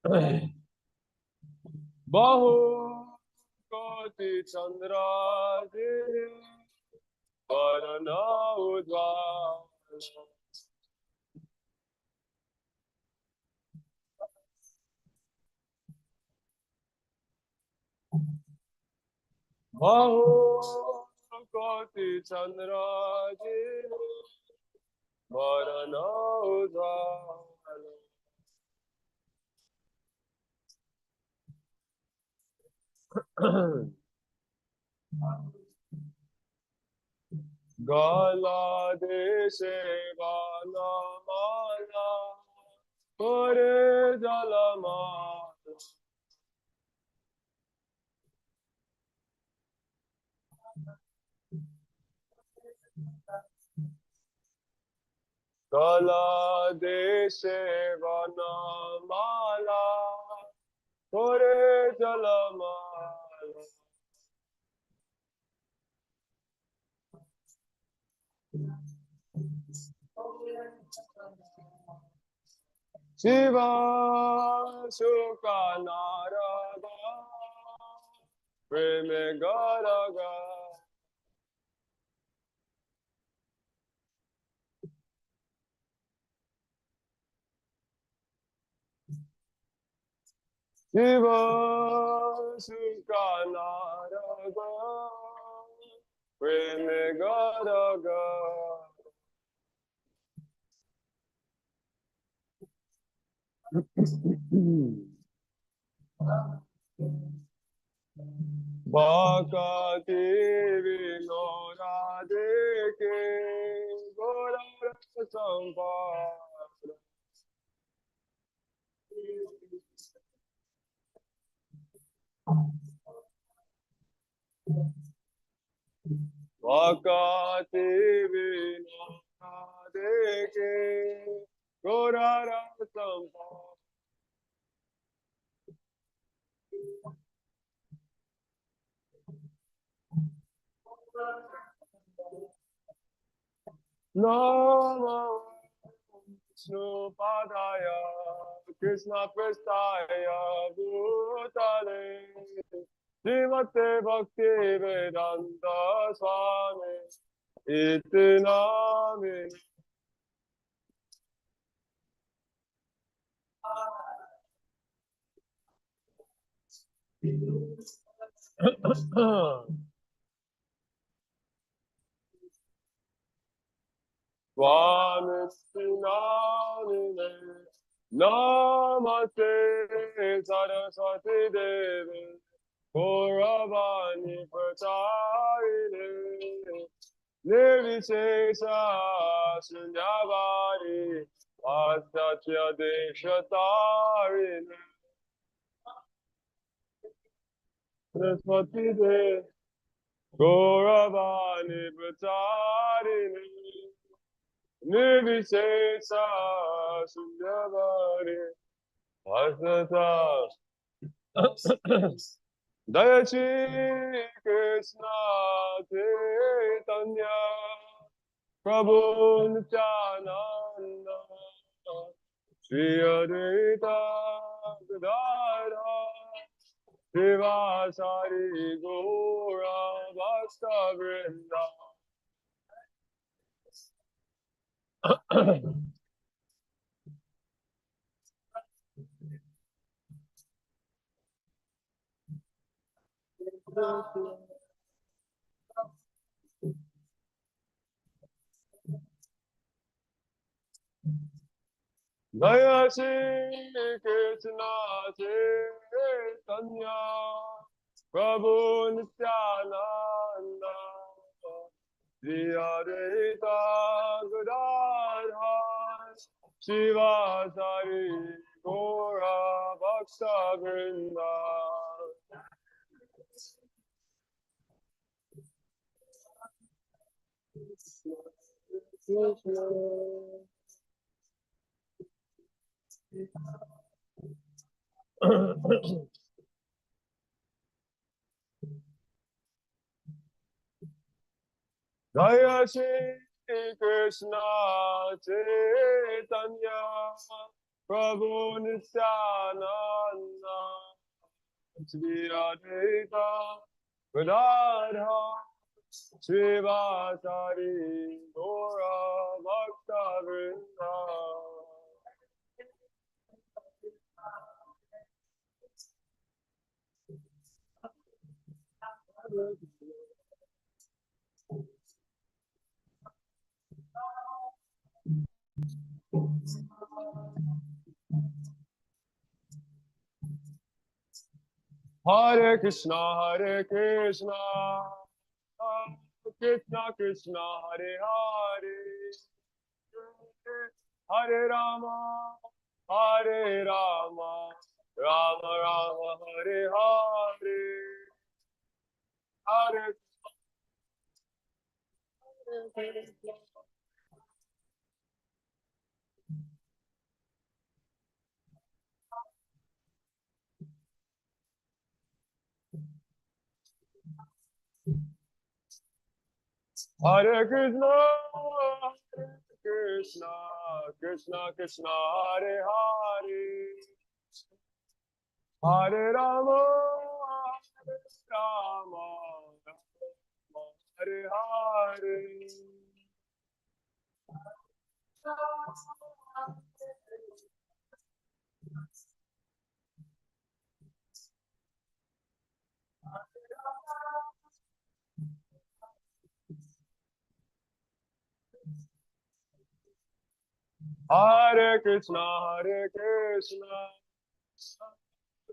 Bahu koti chandra varana udvala. Bahu koti chandra varana udvala. Gala deshe vana mala Hare jalamala. Gala deshe vana mala Hare jalamala. Shiva Sukha Narada Preme Garaga. Shiva Sukha Narada Preme Garaga. Bhakti Vinora Deke Gora Sampara. Bhakti Vinora Deke Gora Sampara. Namo Vishnupadaya Krishna Prestaya Bhutale Srimate Bhakti Vedanta Swami Iti Namine. Swami Sinamine Namaste Saraswati Devi Gauravani Pracharine Nirvishesha Shunyavadi Paschatya Deshatarine Saraswati Devi Gauravani Pracharine Nirvishesha Shunyavadi Paschatya. Jai Shri Krishna Chaitanya Prabhu Nityananda Shri Advaita Gadadhara Srivasari Gaura Bhaktavrinda. Jai Shri Krishna Chaitanya Prabhu Nityananda Shri Advaita Gadadhara Srivasari Gaura Bhaktavrinda. Jaya Shri Krishna Chaitanya Prabhu Nityananda, Shri Advaita Gadadha, Srivasari Gora Bhakta Vrinda. Hare Krishna, Krishna Krishna, Hare Hare, Hare Rama, Hare Rama, Rama Rama, Hare Hare, Hare Krishna. Hare Krishna, Hare Krishna, Krishna Krishna, Hare Hare, Hare Rama, Hare Rama, Rama Hare Hare. Hare Krishna, Hare Krishna,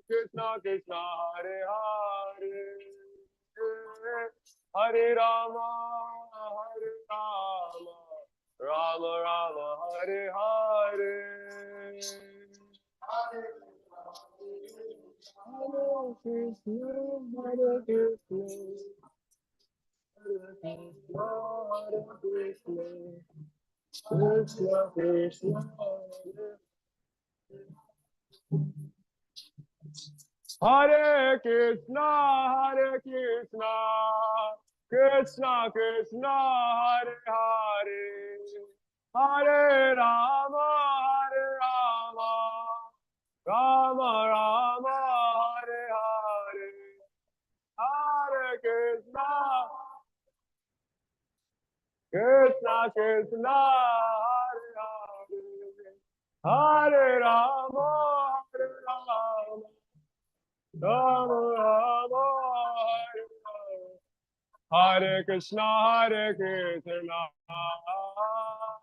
Krishna Krishna, Hare Hare, Hare Rama, Hare Rama, Rama Rama, Hare Hare. Hare Krishna, Hare Krishna, Hare Krishna, Hare Krishna, Krishna Krishna, Hare Krishna, Hare Krishna, Krishna Krishna, Hare Hare, Hare Rama, Hare Rama, Rama Rama, Hare Hare, Hare Krishna, Krishna Krishna, Hare Hare, Hare Rama, Hare Rama, Rama Rama, Hare Krishna, Hare Krishna,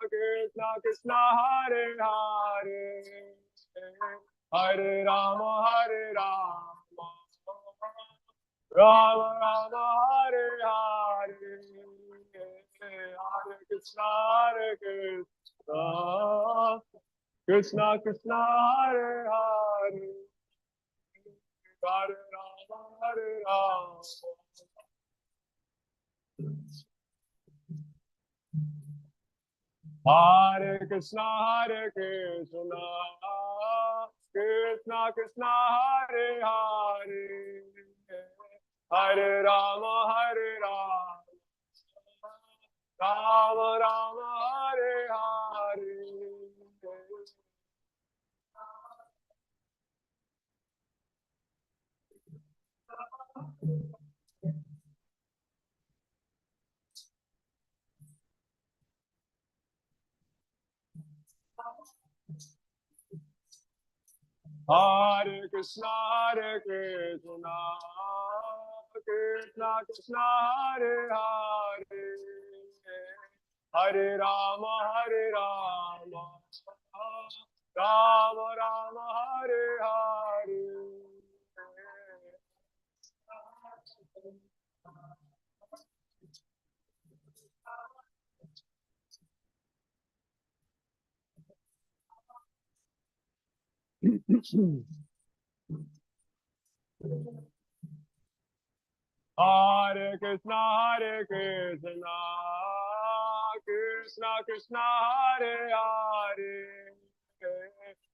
Krishna Krishna, Hare Hare, Hare Rama, Hare Rama, Rama Rama, Hare Hare, Hare Krishna, Hare Krishna, Krishna Krishna, Hare Hare, Hare Rama, Hare Rama. Hare Krishna, Hare Krishna, Krishna Krishna, Hare Hare, Hare Rama, Hare Rama, Rama Rama, Hare Hare. Hare Krishna, Hare Krishna, Krishna Krishna, Hare Hare, Hare Rama, Hare Rama, Rama Rama, Hare Hare. Hare Krishna, Hare Krishna, Krishna Krishna, Hare Hare,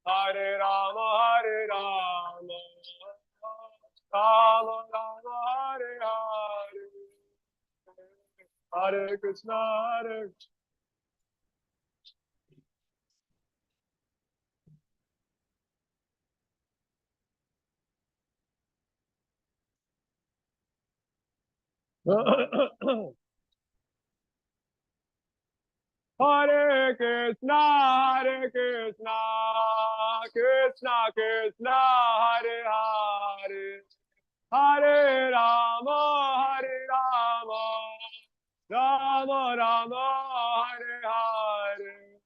Hare Rama, Hare Rama, Rama Rama, Hare Hare, Hare Krishna, Hare. Hare Krishna, Hare Krishna, Krishna Krishna, Hare Hare, Hare Rama, Hare Rama, Rama Rama, Hare Hare,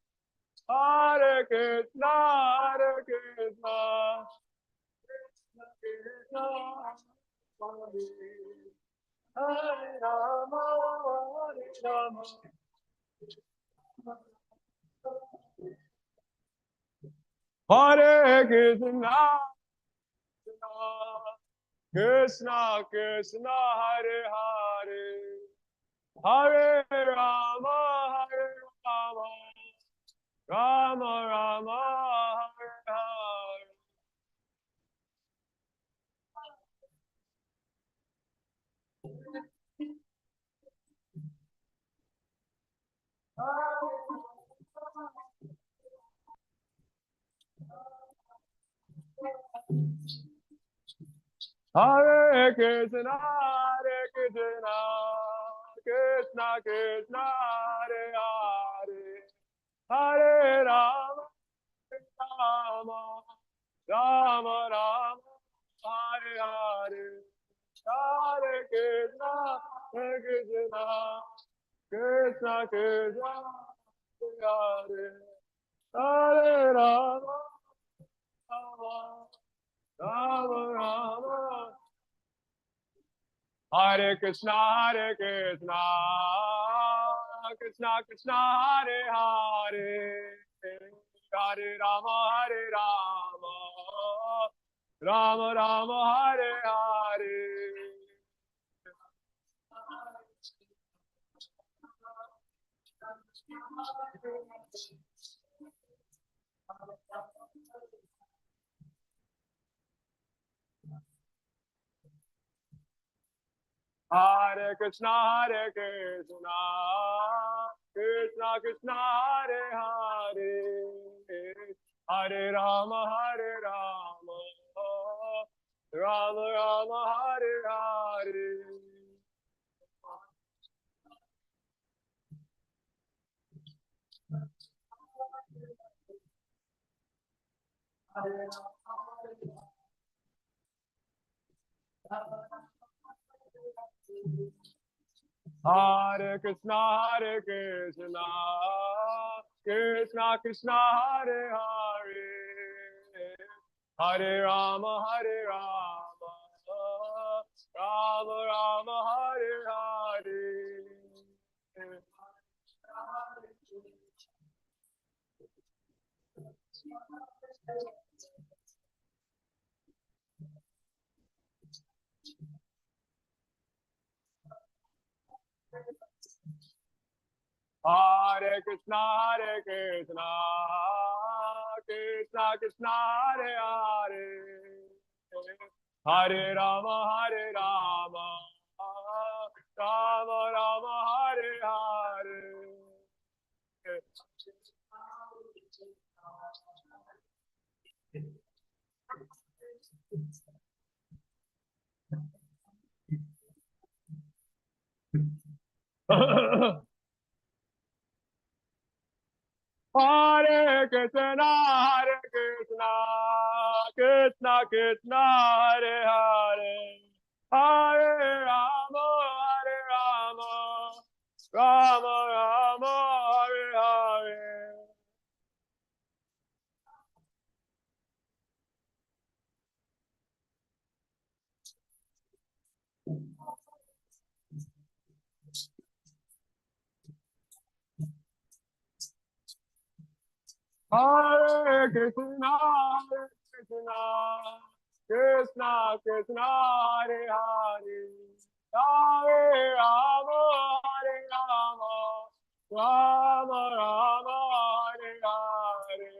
Hare Krishna, Hare Krishna, Krishna Krishna, Hare Rama, Hare Rama. Hare Krishna, Krishna Krishna, Hare Hare, Hare Rama, Hare Rama, Rama Rama, Hare Hare. Hare Krishna, Hare Krishna, Krishna Krishna, Hare Hare, Hare Rama, Rama, Rama Rama, Hare Hare, Hare Krishna, Hare Krishna, Krishna Krishna, Hare Hare, Hare Rama, Rama, Rama Rama. Hare Krishna, Hare Krishna, Krishna Krishna, Hare Hare, Hare Rama, Hare Rama, Rama Rama, Hare Hare. Hare Krishna, Hare Krishna, Krishna Krishna, Hare Hare, Hare Rama, Hare Rama, Rama Rama, Hare Hare. Hare Krishna, Hare Krishna, Krishna Krishna, Hare Hare, Hare Rama, Hare Rama, Rama Rama, Hare Hare. Hare Krishna, Hare Krishna, Krishna Krishna, Hare Hare, Hare Rama, Hare Rama, Rama Rama, Hare Hare. Hare Krishna, Hare Krishna, Krishna Krishna, Hare Hare, Hare Rama, Hare Rama, Rama Rama, Hare Hare. Hare Krishna, Hare Krishna, Krishna Krishna, Hare Hare, Hare Rama, Hare Rama, Rama Rama, Hare Hare.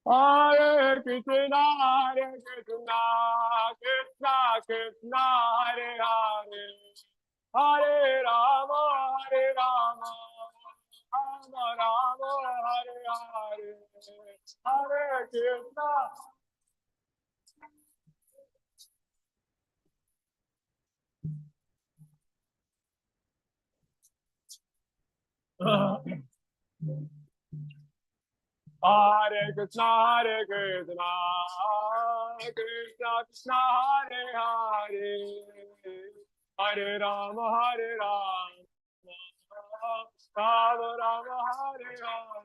Hare Krishna, Hare Krishna, Krishna Krishna, Hare Hare, Hare Rama, Hare Rama, Rama Rama, Hare Hare, Hare Krishna. Hare Krishna, Hare Krishna, Krishna Krishna, Hare Hare, Hare Rama, Hare Rama, Rama Rama, Hare Hare.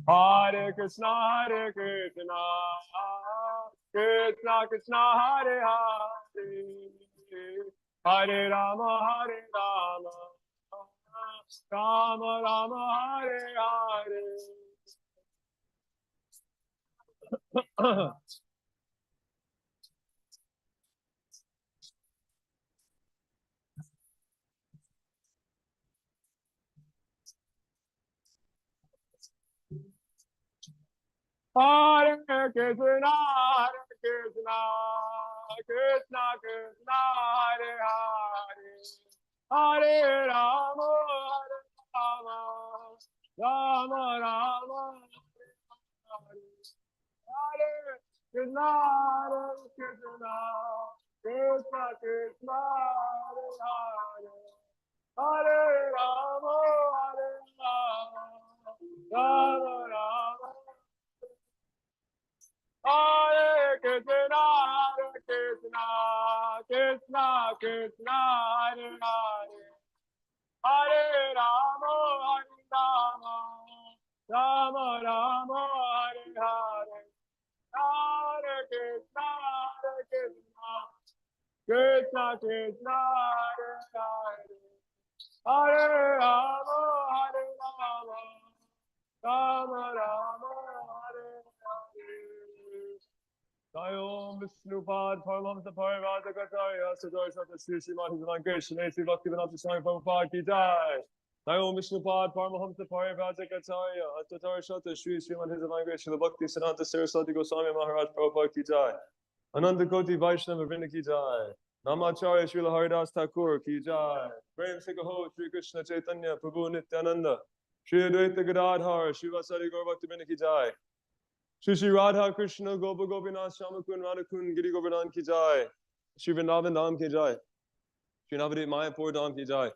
Hare Krishna, Hare Krishna, Krishna Krishna, Hare Hare, Hare Rama, Hare Rama, Rama Rama, Hare Hare. Hare Krishna, Hare Krishna, Krishna Krishna, Hare Hare, Hare Rama, Hare Rama, Rama Rama, Hare Krishna, Hare Krishna, Krishna Krishna, Hare Hare, Hare Rama, Hare Rama, Rama Rama. Hare Krishna, Hare Krishna, Krishna Krishna, Hare Hare, Hare Rama, Hare Rama, Rama Rama, Hare Hare, Hare Krishna, Hare Krishna, Krishna Krishna, Hare Hare, Hare Rama, Hare Rama, Rama Rama, Hare Hare. Om Vishnupad Paramahamsa Parivadakacharya Sadar Sata Shri Srimad Bhagavan Krishna Sri Bhaktivedanta Swami Prabhupada Ki Jai. Om Vishnupad Paramahamsa Parivadakacharya Sadar Sata Shri Srimad Bhagavan Krishna Bhakti Siddhanta Saraswati Goswami Maharaj Prabhupada Ki Jai. Ananda Koti Vaishnava Vrinda Ki Jai. Namacharya Srila Haridas Thakur Ki Jai. Prem Sikaho Shri Krishna Chaitanya Prabhu Nityananda Shri Advaita Gadadhar Shri Vasari Gaur Bhakti Vrinda Ki Jai. Shri Radha Krishna Gopa Gopinath Shamakun Radhakun Giri Govardhan Ki Jai. Shri Vrindavan Dham Ki Jai. Shri Navadip Mayapur Dham Ki Jai.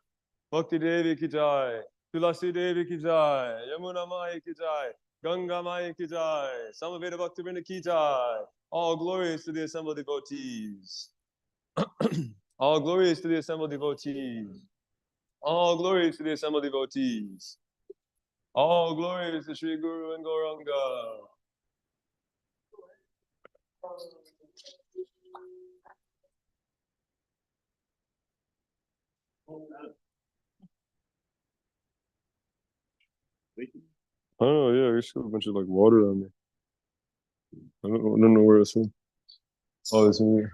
Bhakti Devi Ki Jai. Tulasi Devi Ki Jai. Yamuna Mai Ki Jai. Ganga Mai Ki Jai. Samaveda Bhakti Vrinda Ki Jai. All glories to the assembled devotees. All glories to the assembled devotees. All glories to the assembled devotees. All glories to Sri Guru and Gauranga. Oh yeah, there's a bunch of like water on me. I don't know where it's from. Oh, it's in here.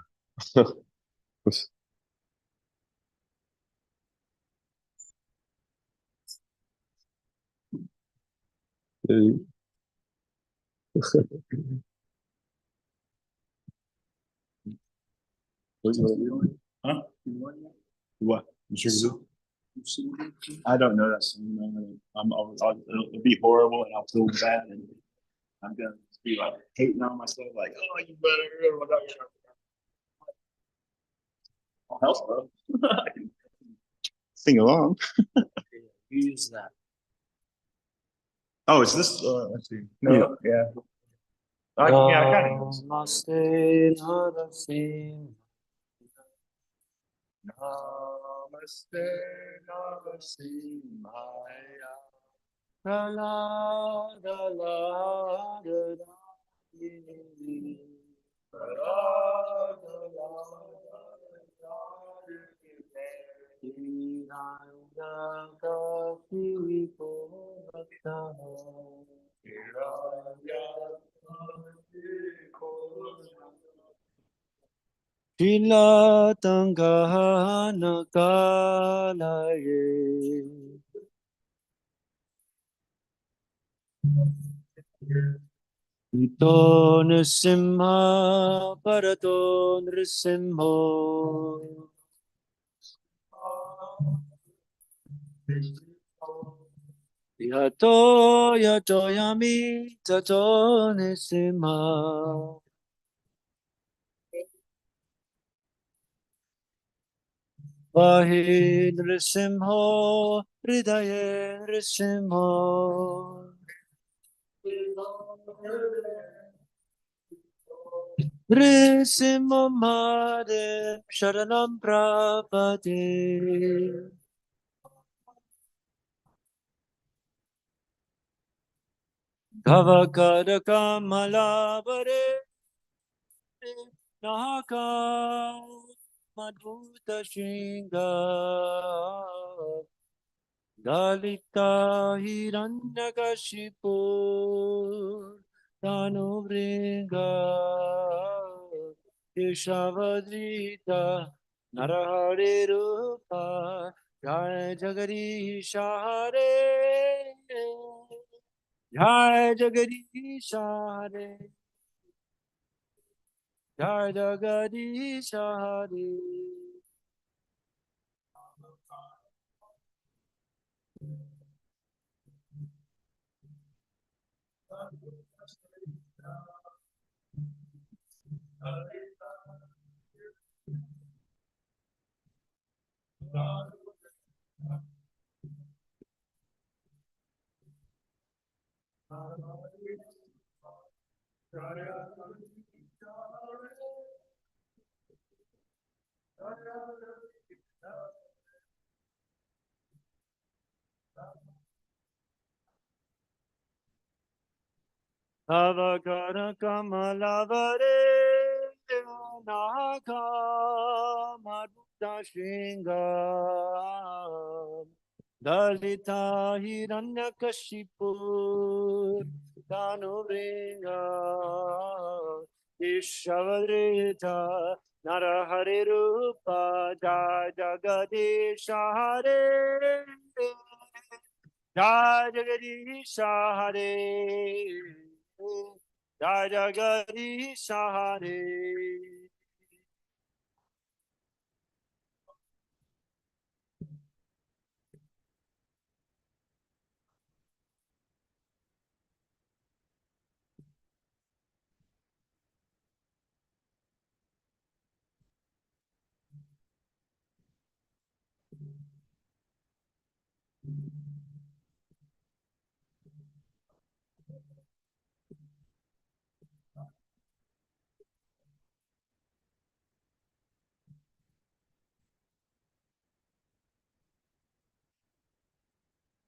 Yeah, Huh? What? I don't know that song. It'll be horrible, and I'll feel bad, and I'm gonna be like hating on myself, like, oh, you better. I'll help, bro. Sing along. Use that. Oh, is this? Let's see. No, yeah. Yeah, I kind of. Namaste, Namaste. Namaste, Namaste, Maya. Pralada, lada, Sila Tangahana Kalaye. Ito Nrisimha Parato Nrisimho. Yato Yato Yami Tato Nrisimha. Vahe Nrisimho Hridaye Nrisimho. Nrisimha Mahadev Sharanam Prapade. Kavakara Kamalavare Naka Madhuta Shinga Dalita Hiranyakashipu Tanuvringa Ishavadrita Narahare Rupa Jai Jagadish Hare Jai Jagadish Hare Jai Jagadish Hare. Avakara Kamalavare Naka Madhuta Shinga Dalita Hiranyakashipu Tanuvringa Ishavadrita Narahare Rupa Jai Jagadish Hare Jai Jagadish Hare Jai Jagadish Hare.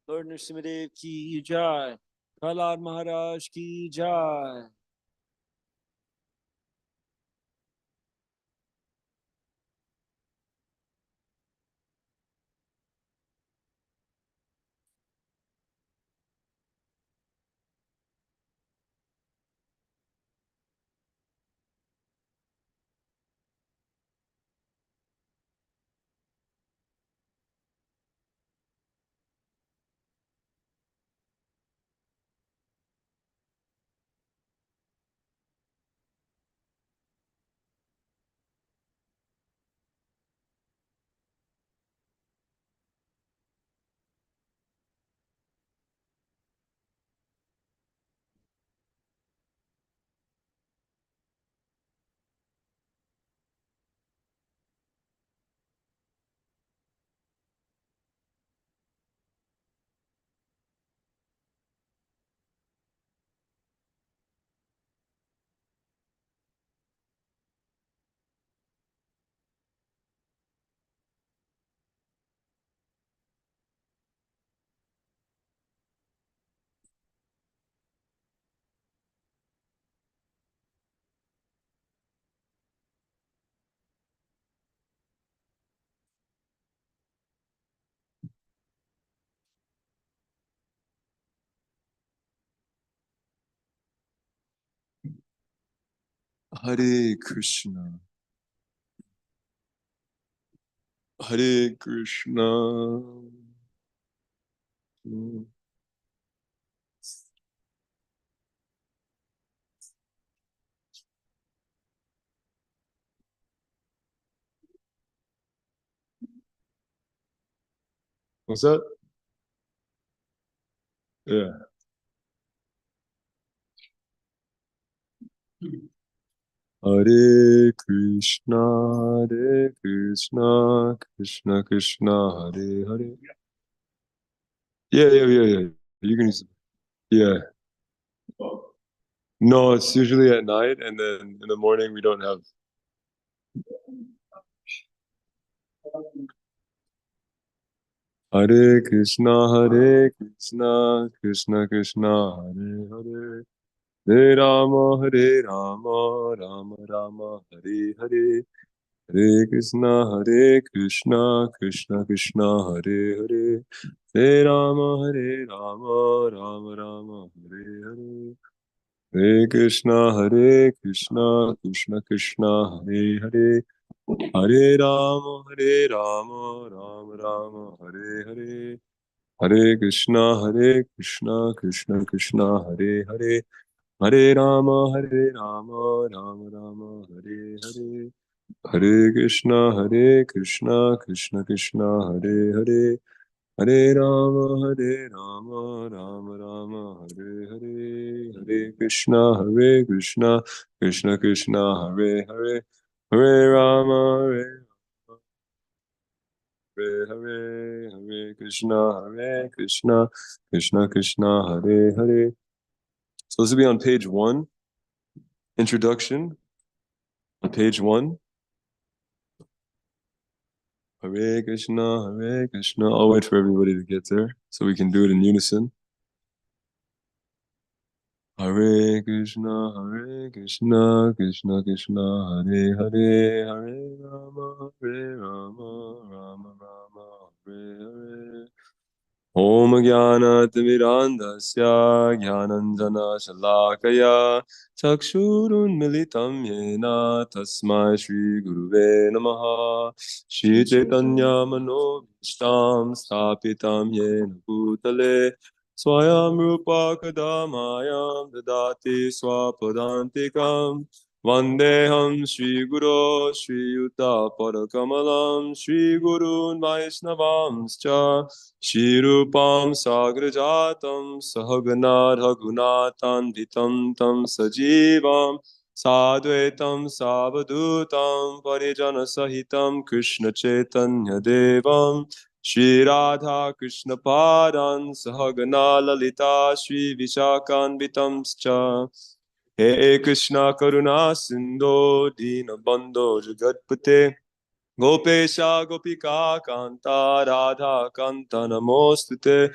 Lord Nrsimhadev ki jai. Prahlad Maharaj ki jai. Hare Krishna. Hare Krishna. What's that? Yeah. Hare Krishna, Krishna Krishna, Hare Hare. Yeah. You can use it. Yeah. No, it's usually at night, and then in the morning we don't have. Hare Krishna, Krishna Krishna, Hare Hare. Hare Rama, Rama Rama, Hare Hare. Hare Krishna, Krishna Krishna, Hare Hare. Hare Rama, Rama Rama, Hare Hare. Hare Krishna, Krishna Krishna, Hare Hare. Hare Rama, Rama Rama, Hare Hare. Hare Krishna, Krishna Krishna, Hare Hare. Hare Rama, Rama Rama, Hare Hare. Hare Krishna, Krishna Krishna, Hare Hare. Hare Rama, Rama Rama, Hare Hare. Hare Krishna, Krishna Krishna, Hare Hare. Hare Rama, Hare Krishna, Krishna Krishna, Hare Hare. So this will be on page 1. Introduction. On page 1. Hare Krishna, Hare Krishna. I'll wait for everybody to get there so we can do it in unison. Hare Krishna, Krishna Krishna, Hare Hare, Hare Rama, Rama Rama, Hare Hare. Om Jnanatimirandasya Jnananjana Shalakaya Chakshurun Militam Yena Tasmai Shri Guruve Namaha. Shri Chaitanya Manobhishtam Stapitam Yena Bhutale Swayam Rupa Kadamayam Dadati Swapadantikam. Vandeham Shri Guru Shri Yuta Parakamalam Shri Gurun Vaisnavamscha Shri Rupam Sagrajatam Sahagana Raghunatanvitam Tam Sajivam Sadvaitam Savadutam Parijana Sahitam Krishna Chaitanya Devam Shri Radha Krishna Padan Sahagana Lalita Shri Vishakanvitamscha. He Krishna Karuna Sindho Dina Bandho Jagatpate Gopesha Gopika Kanta Radha Kanta Namostute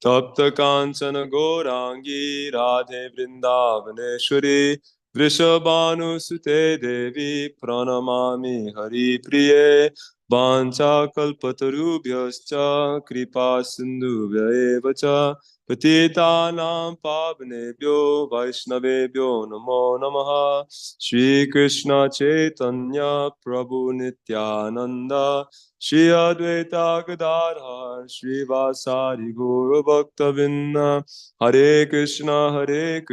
Tapta Kanchana Gorangi Radhe Vrindavaneshwari Vrishabhanu Sute Devi Pranamami Hari Priye Vancha Kalpatarubhyascha Kripa Sindhu Vyaevacha Patitanam Pavanebhyo Vaishnavebhyo Namo Namaha. Shri Krishna Chaitanya Prabhu Nityananda Shri Advaita Gadadhar Shri Vasari Guru Bhaktavinda. Hare Krishna,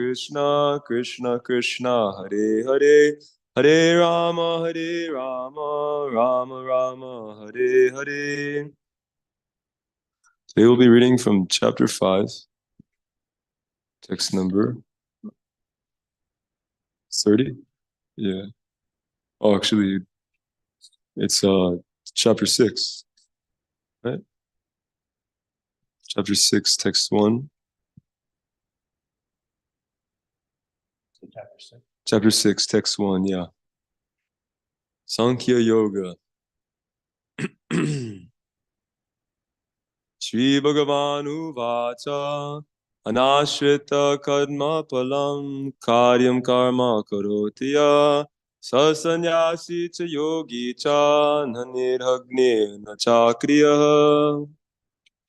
Krishna Krishna, Hare Hare. Hare Rama, Rama Rama, Hare Hare. Today we'll be reading from chapter 5, text number 30. Yeah. Oh, actually, it's chapter 6, right? Chapter 6, text 1. Chapter 6, text 1, yeah. Sankhya Yoga. Shri Bhagavanu Vacha Anashrita Karma Palam Karyam Karma Karotiya Sasanyasi Cha Yogi Cha Nanirhagne Nachakriya.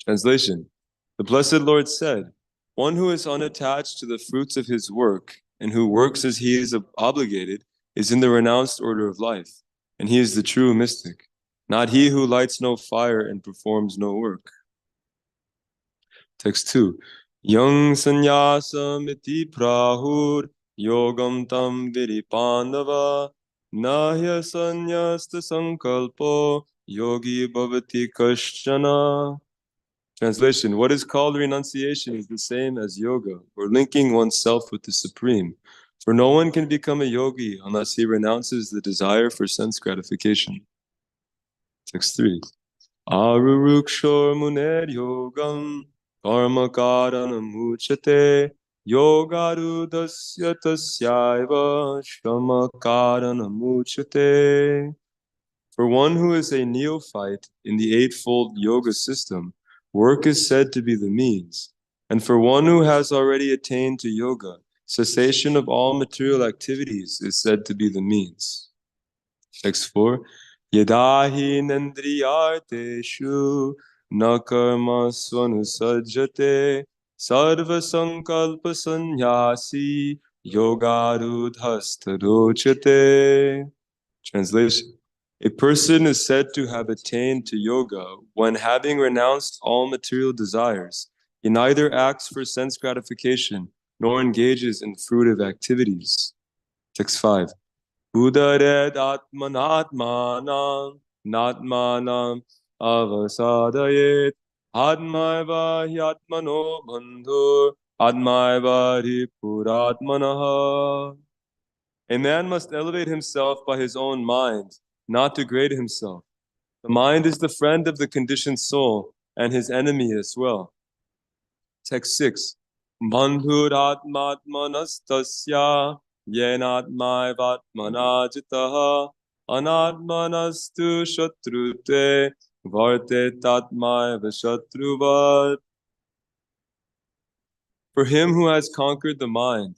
Translation. The Blessed Lord said, one who is unattached to the fruits of his work and who works as he is obligated is in the renounced order of life, and he is the true mystic. not he who lights no fire and performs no work. Text 2. Yang sannyasam iti prahur yogam tam viripandava nahya sannyasta sankalpo yogi bhavati kashchana. Translation: what is called renunciation is the same as yoga, or linking oneself with the Supreme. For no one can become a yogi unless he renounces the desire for sense gratification. Text 3. Arurukshor muner yogam karma karanam uchate yogarudasya tasyaiva shama karanam uchate. For one who is a neophyte in the eightfold yoga system, work is said to be the means. And for one who has already attained to yoga, cessation of all material activities is said to be the means. Text 4. Yadahi nendriyarteshu na karma svanusajjate sarva sankalpa sannyasi yogarudhastarochate. Translation: a person is said to have attained to yoga when, having renounced all material desires, he neither acts for sense gratification nor engages in fruitive activities. Text 5. Udared atmanatmanam natmanam avasadayet admaiva hyatmano bandhur admaiva ripuratmanaha. A man must elevate himself by his own mind, not degrade himself. The mind is the friend of the conditioned soul and his enemy as well. Text 6. Bandhuratmatmanastasya yenatmaivatmanajitaha anatmanastu shatrute varte tatmaiva shatruvat. For him who has conquered the mind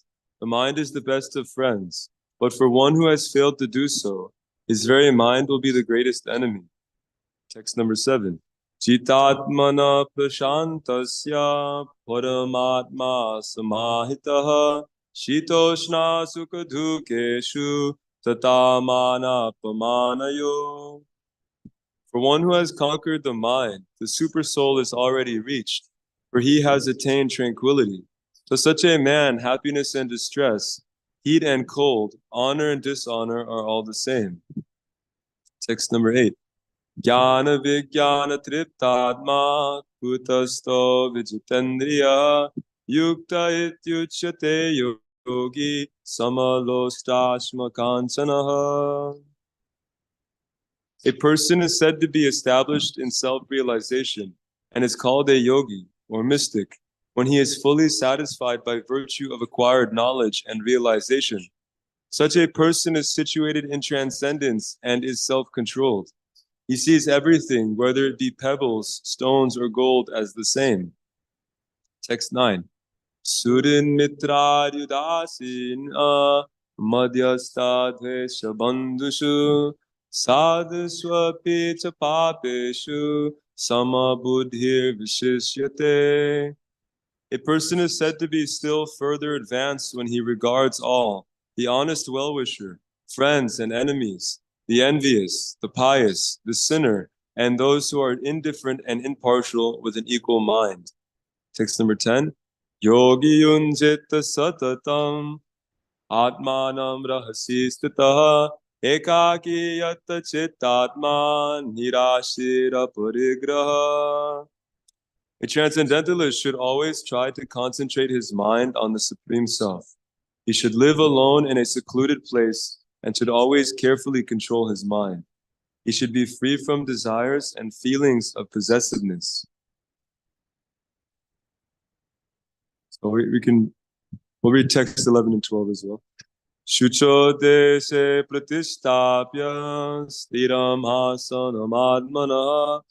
is the best of friends. But for one who has failed to do so, his very mind will be the greatest enemy. Text number 7. Chitatmana prashantasya paramatma samahitaha shitoshna sukadukeshu tatamana pamanayo. For one who has conquered the mind, the super soul is already reached, for he has attained tranquility. To such a man, happiness and distress, heat and cold, honor and dishonor are all the same. Text number 8. Jnana vijnana triptadma kutasto vijitendriya yukta ityuchyate yogi samalostashma kanchanaha. A person is said to be established in self-realization and is called a yogi or mystic when he is fully satisfied by virtue of acquired knowledge and realization. Such a person is situated in transcendence and is self-controlled. He sees everything, whether it be pebbles, stones, or gold, as the same. Text 9. Surin mitra yudasin madhyastha dvesha bandhushu sadhuswapi cha papeshu samabuddhir vishishyate. A person is said to be still further advanced when he regards all, the honest well-wisher, friends and enemies, the envious, the pious, the sinner, and those who are indifferent and impartial with an equal mind. Text number 10. Yogi yunjita satatam atmanam rahasi stitaha ekaki yatta chittatma nirashira parigraha. A transcendentalist should always try to concentrate his mind on the Supreme Self. He should live alone in a secluded place and should always carefully control his mind. He should be free from desires and feelings of possessiveness. So we'll read text 11 and 12 as well. Shucho deshe pratishtapya stiram hasanam admana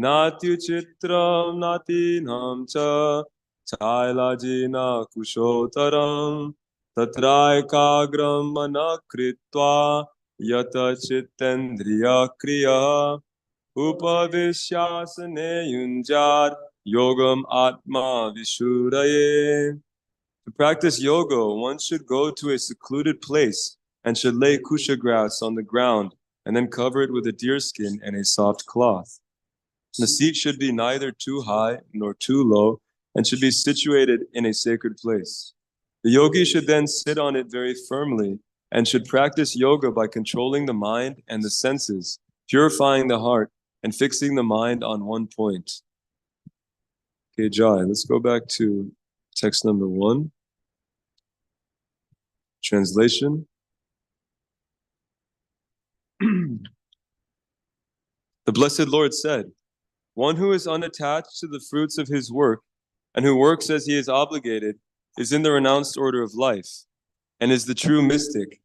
Nati chitram nati namcha chailajina kushotaram tatraikagram manakritva yata chittendriya kriya upavishyasane yunjar yogam atma vishuraye. To practice yoga, one should go to a secluded place and should lay kusha grass on the ground and then cover it with a deer skin and a soft cloth. The seat should be neither too high nor too low, and should be situated in a sacred place. The yogi should then sit on it very firmly and should practice yoga by controlling the mind and the senses, purifying the heart, and fixing the mind on one point. Okay, Jai, let's go back to text number 1. Translation. The Blessed Lord said, "One who is unattached to the fruits of his work and who works as he is obligated is in the renounced order of life and is the true mystic,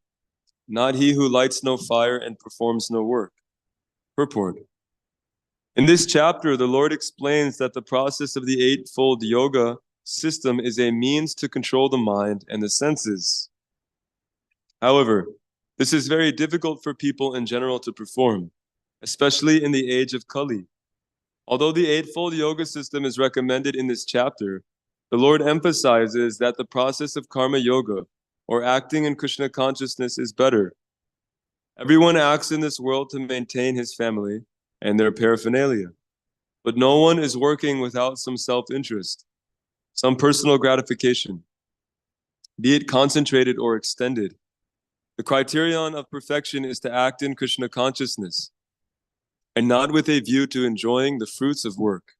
not he who lights no fire and performs no work." Purport. In this chapter, the Lord explains that the process of the Eightfold Yoga system is a means to control the mind and the senses. However, this is very difficult for people in general to perform, especially in the age of Kali. Although the Eightfold Yoga system is recommended in this chapter, the Lord emphasizes that the process of Karma Yoga, or acting in Krishna consciousness, is better. Everyone acts in this world to maintain his family and their paraphernalia, but no one is working without some self-interest, some personal gratification, be it concentrated or extended. The criterion of perfection is to act in Krishna consciousness, and not with a view to enjoying the fruits of work.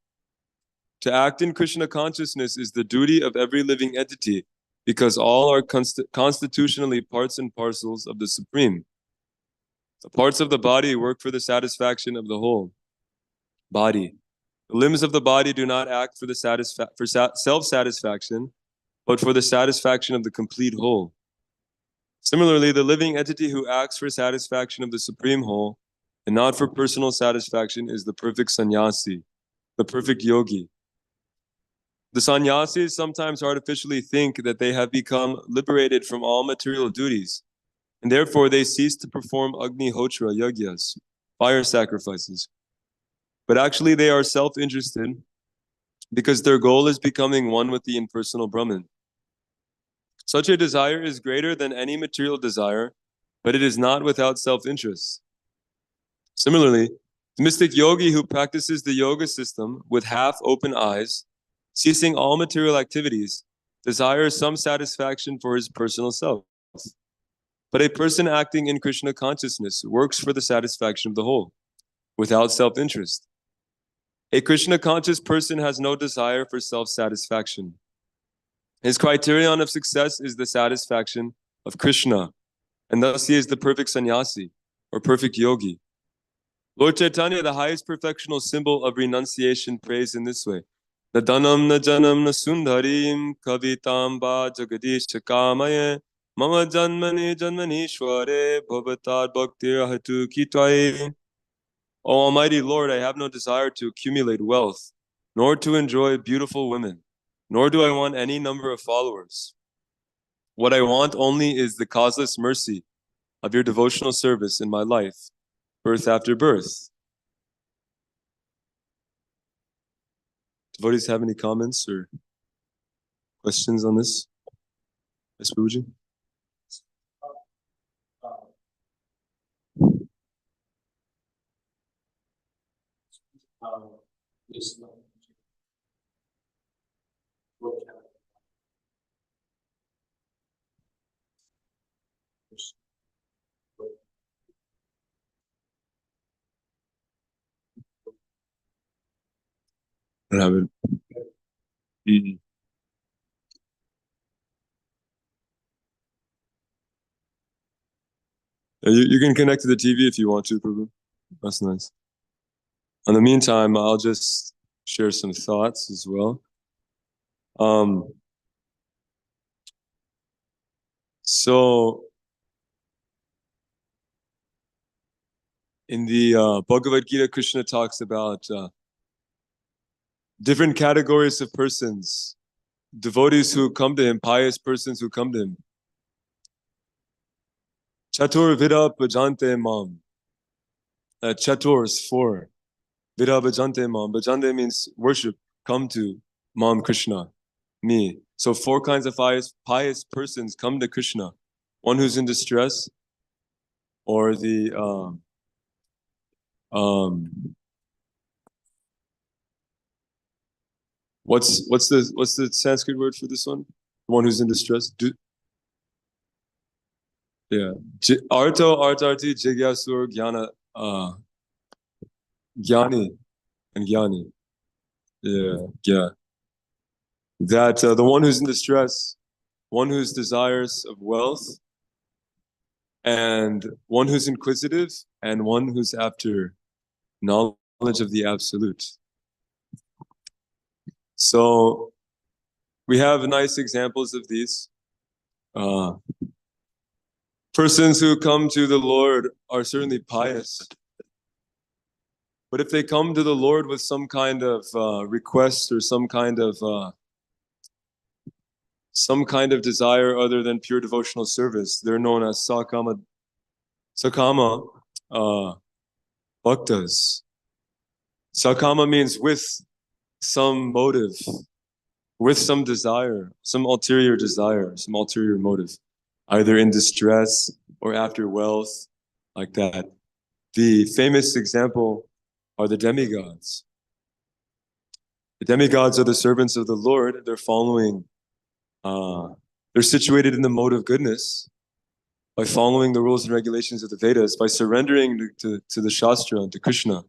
To act in Krishna consciousness is the duty of every living entity, because all are constitutionally parts and parcels of the Supreme. The parts of the body work for the satisfaction of the whole body. The limbs of the body do not act for self-satisfaction, but for the satisfaction of the complete whole. Similarly, the living entity who acts for satisfaction of the Supreme Whole and not for personal satisfaction is the perfect sannyasi, the perfect yogi. The sannyasis sometimes artificially think that they have become liberated from all material duties, and therefore they cease to perform Agnihotra yagyas, fire sacrifices. But actually they are self-interested because their goal is becoming one with the impersonal Brahman. Such a desire is greater than any material desire, but it is not without self-interest. Similarly, the mystic yogi who practices the yoga system with half-open eyes, ceasing all material activities, desires some satisfaction for his personal self. But a person acting in Krishna consciousness works for the satisfaction of the whole, without self-interest. A Krishna conscious person has no desire for self-satisfaction. His criterion of success is the satisfaction of Krishna, and thus he is the perfect sannyasi, or perfect yogi. Lord Chaitanya, the highest perfectional symbol of renunciation, prays in this way: Nadanam na janam na sundarim kavitam ba jagadish kamaye mama janmani janmanishware bhavatad bhaktir hatu kitvaye. O Almighty Lord, I have no desire to accumulate wealth, nor to enjoy beautiful women, nor do I want any number of followers. What I want only is the causeless mercy of your devotional service in my life, birth after birth. Devotees have any comments or questions on this? Yes, Prabhuji? I don't have it. Mhm. You can connect to the TV if you want to, Prabhu. That's nice. In the meantime, I'll just share some thoughts as well. So in the Bhagavad Gita, Krishna talks about different categories of persons, devotees who come to him, pious persons who come to him. Chatur Vida Bhajante Mam. Chatur is 4. Vida Bhajante Mam. Bhajante means worship, come to Mam Krishna, me. So 4 kinds of pious persons come to Krishna. One who's in distress, or the What's the Sanskrit word for this one? The one who's in distress? Yeah. Arto, artarti, jigyasur, jnana, jnani, and jnani. Yeah. That the one who's in distress, one who's desirous of wealth, and one who's inquisitive, and one who's after knowledge of the absolute. So we have nice examples of these. Persons who come to the Lord are certainly pious. But if they come to the Lord with some kind of request or some kind of desire other than pure devotional service, they're known as sakama bhaktas. Sakama means with some motive, with some desire, some ulterior motive, either in distress or after wealth, like that. The famous example are the demigods. The demigods are the servants of the Lord. They're following, they're situated in the mode of goodness by following the rules and regulations of the Vedas, by surrendering to the Shastra and to Krishna.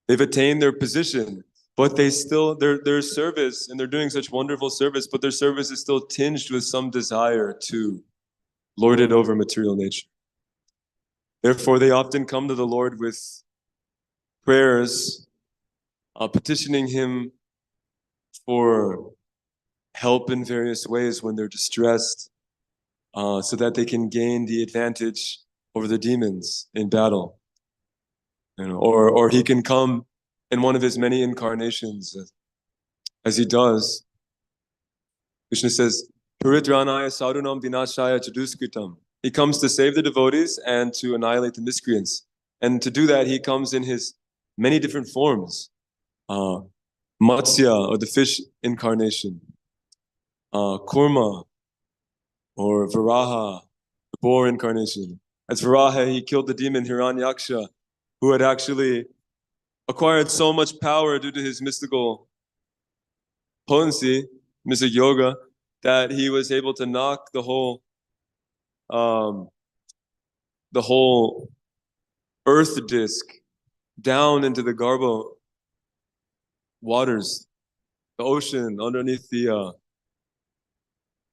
They've attained their position, but they still, their service, and they're doing such wonderful service, but their service is still tinged with some desire to lord it over material nature. Therefore, they often come to the Lord with prayers, petitioning him for help in various ways when they're distressed, so that they can gain the advantage over the demons in battle. Or he can come in one of his many incarnations, as he does. Krishna says, Paritranaya sadhunam vinashaya chaduskritam. He comes to save the devotees and to annihilate the miscreants. And to do that, he comes in his many different forms. Matsya, or the fish incarnation. Kurma, or Varaha, the boar incarnation. As Varaha, he killed the demon Hiranyaksha, who had actually acquired so much power due to his mystical potency, mystic yoga, that he was able to knock the whole earth disk down into the Garbha waters, the ocean underneath the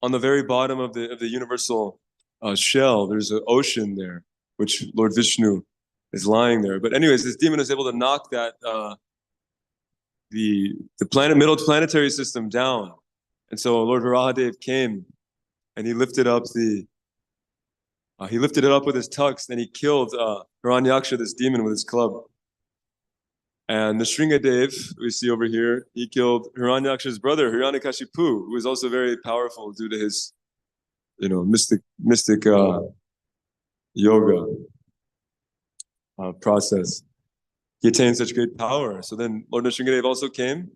on the very bottom of the universal shell. There's an ocean there, which Lord Vishnu is lying there. But anyways, this demon is able to knock that the middle planetary system down. And so Lord Varahadev came and he lifted it up with his tux, and he killed Hiranyaksha, this demon, with his club. And the Shringadev, we see over here, he killed Hiranyaksha's brother, Hiranyakashipu, who was also very powerful due to his, mystic yoga process. He attained such great power. So then Lord Nrsingadev also came,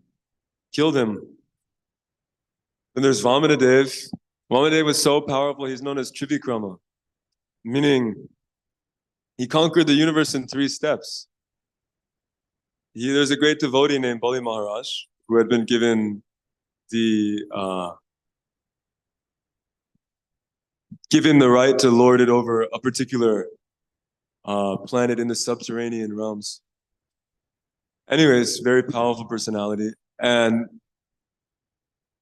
killed him. Then there's Vamanadev. Vamanadev was so powerful, he's known as Trivikrama, meaning he conquered the universe in 3 steps. There's a great devotee named Bali Maharaj who had been given the right to lord it over a particular planet in the subterranean realms. Anyways, very powerful personality. And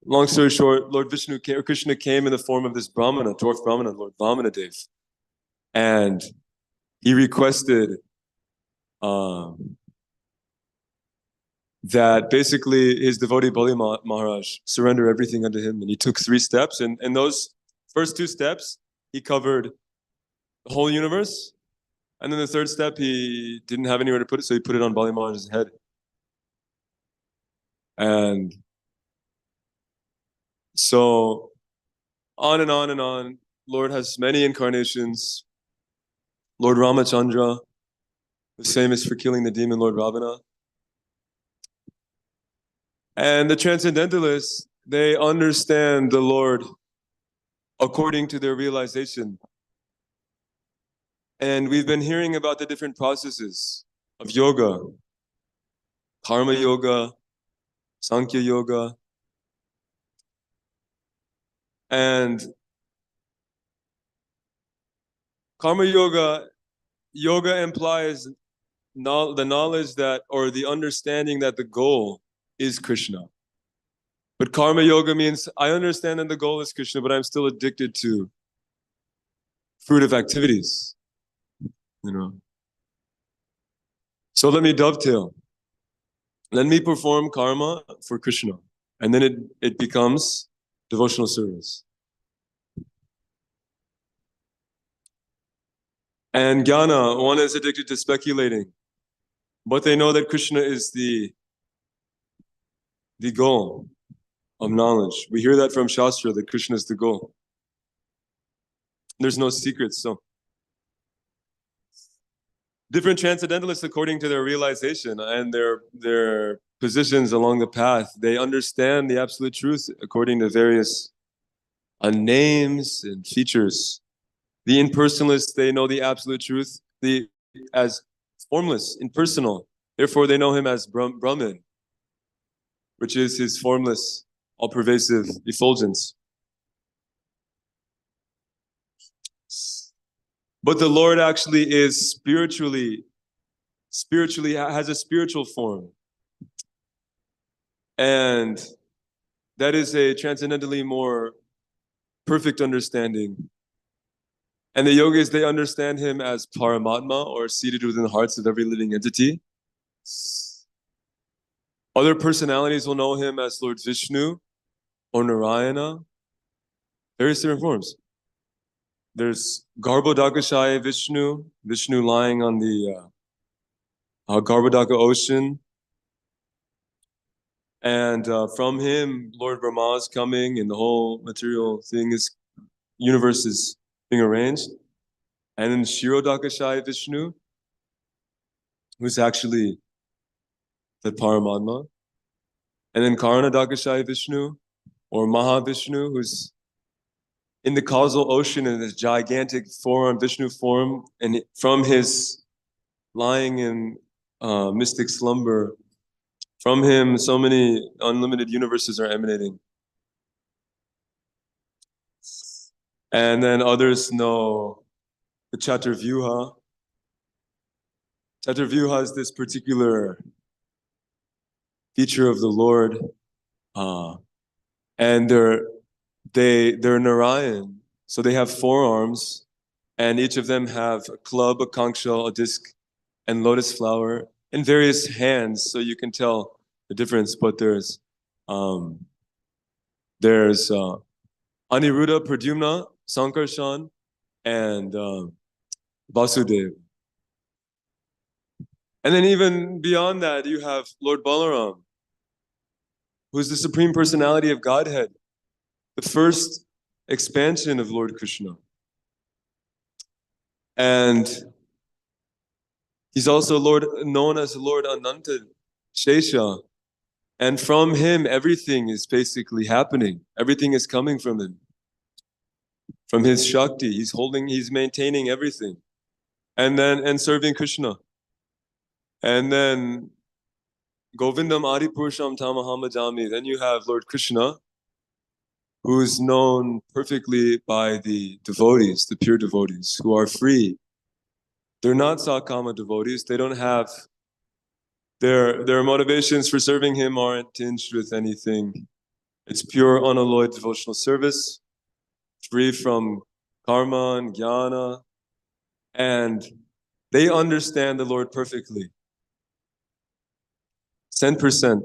long story short, Lord Krishna came in the form of this Brahmana, dwarf Brahmana, Lord Vamanadev. And he requested that basically his devotee Bali Maharaj surrender everything unto him. And he took 3 steps. And in those first 2 steps, he covered the whole universe. And then the 3rd step, he didn't have anywhere to put it, so he put it on Bali Maharaj's head. And so on and on and on. Lord has many incarnations. Lord Ramachandra was famous for killing the demon Lord Ravana. And the transcendentalists, they understand the Lord according to their realization. And we've been hearing about the different processes of yoga, karma yoga, Sankhya yoga, and karma yoga implies the knowledge that, or the understanding that the goal is Krishna. But karma yoga means I understand that the goal is Krishna, but I'm still addicted to fruitive activities, you know. So let me dovetail. Let me perform karma for Krishna. And then it becomes devotional service. And jnana, one is addicted to speculating. But they know that Krishna is the goal of knowledge. We hear that from Shastra, that Krishna is the goal. There's no secrets. So different transcendentalists, according to their realization and their positions along the path, they understand the absolute truth according to various names and features. The impersonalists, they know the absolute truth as formless, impersonal. Therefore, they know him as Brahman, which is his formless, all-pervasive effulgence. But the Lord actually is spiritually has a spiritual form. And that is a transcendentally more perfect understanding. And the yogis, they understand him as Paramatma, or seated within the hearts of every living entity. Other personalities will know him as Lord Vishnu or Narayana, various different forms. There's Garbhodakashaya Vishnu, Vishnu lying on the Garbhodaka ocean. And from him, Lord Brahma is coming, and the whole material universe is being arranged. And then Shirodakashaya Vishnu, who's actually the Paramatma. And then Karanadakashaya Vishnu, or Mahavishnu, who's in the causal ocean in this gigantic forearm, Vishnu form, and from his lying in mystic slumber, from him, so many unlimited universes are emanating. And then others know the Chaturvyuha. Chaturvyuha is this particular feature of the Lord, and they're Narayan, so they have 4 arms, and each of them have a club, a conch shell, a disc, and lotus flower, and various hands, so you can tell the difference. But there's Aniruddha, Pradyumna, Sankarshan, and Vasudeva. And then even beyond that, you have Lord Balaram, who's the Supreme Personality of Godhead, the first expansion of Lord Krishna. And he's also known as Lord Ananta Shesha. And from him, everything is basically happening. Everything is coming from him. From his Shakti, he's maintaining everything. And serving Krishna. And then Govindam Adipurusham Tamahamajami. Then you have Lord Krishna, who's known perfectly by the devotees, the pure devotees, who are free. They're not Sakama devotees. They don't have, their motivations for serving him aren't tinged with anything. It's pure, unalloyed devotional service, free from karma and jnana. And they understand the Lord perfectly. 10%.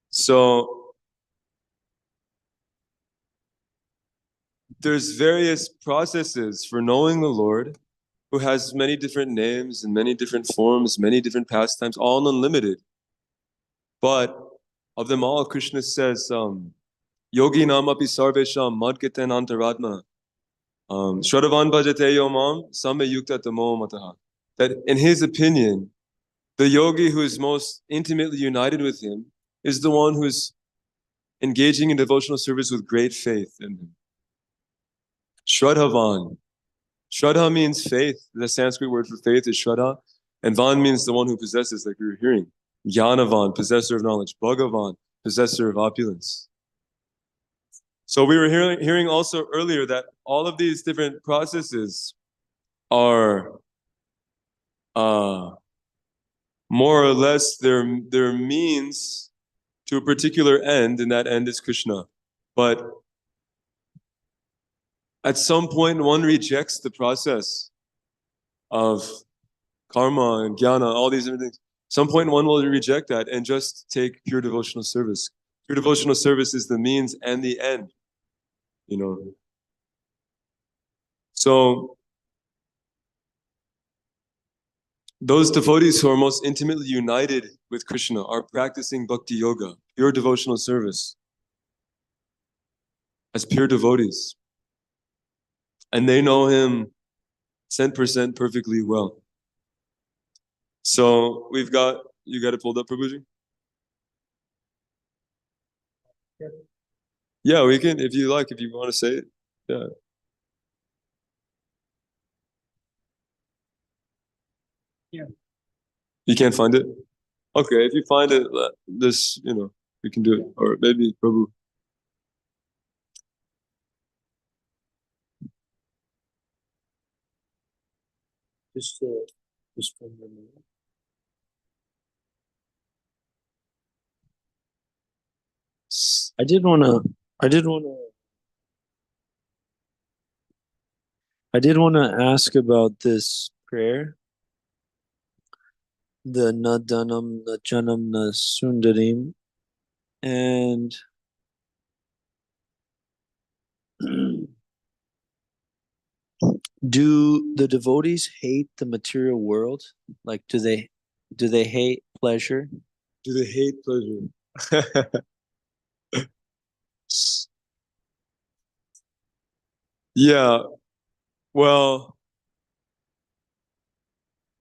So there's various processes for knowing the Lord, who has many different names and many different forms, many different pastimes, all unlimited. But of them all, Krishna says, Yogi namapi sarvesham madgiten antaratma. Shraddhavan bhajate yomam samme yukta tamo mataha. That in his opinion, the yogi who is most intimately united with him is the one who's engaging in devotional service with great faith in him. Shraddhavan. Shraddha means faith. The Sanskrit word for faith is Shraddha. And Van means the one who possesses, like we were hearing. Jnanavan, possessor of knowledge. Bhagavan, possessor of opulence. So we were hearing also earlier that all of these different processes are more or less their means to a particular end, and that end is Krishna. But at some point, one rejects the process of karma and jnana, all these different things. Some point, one will reject that and just take pure devotional service. Pure devotional service is the means and the end, you know. So those devotees who are most intimately united with Krishna are practicing bhakti yoga, pure devotional service, as pure devotees. And they know him 100% perfectly well. So you got it pulled up, Prabhuji? Yeah, we can, if you like, if you want to say it. Yeah. Yeah. You can't find it? Okay, if you find it, this, we can do it. Or maybe Prabhu. Just from the moment. I did want to ask about this prayer, the Nadanam Najanam Na Sundarim, and do the devotees hate the material world? Like, do they hate pleasure? Do they hate pleasure? Yeah, well,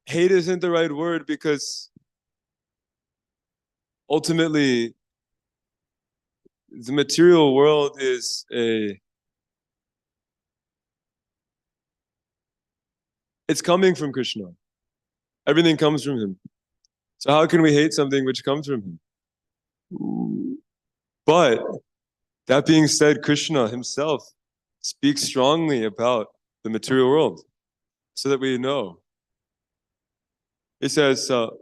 hate isn't the right word because ultimately the material world is it's coming from Krishna. Everything comes from him. So how can we hate something which comes from him? But that being said, Krishna himself speaks strongly about the material world so that we know. He says, Bhuta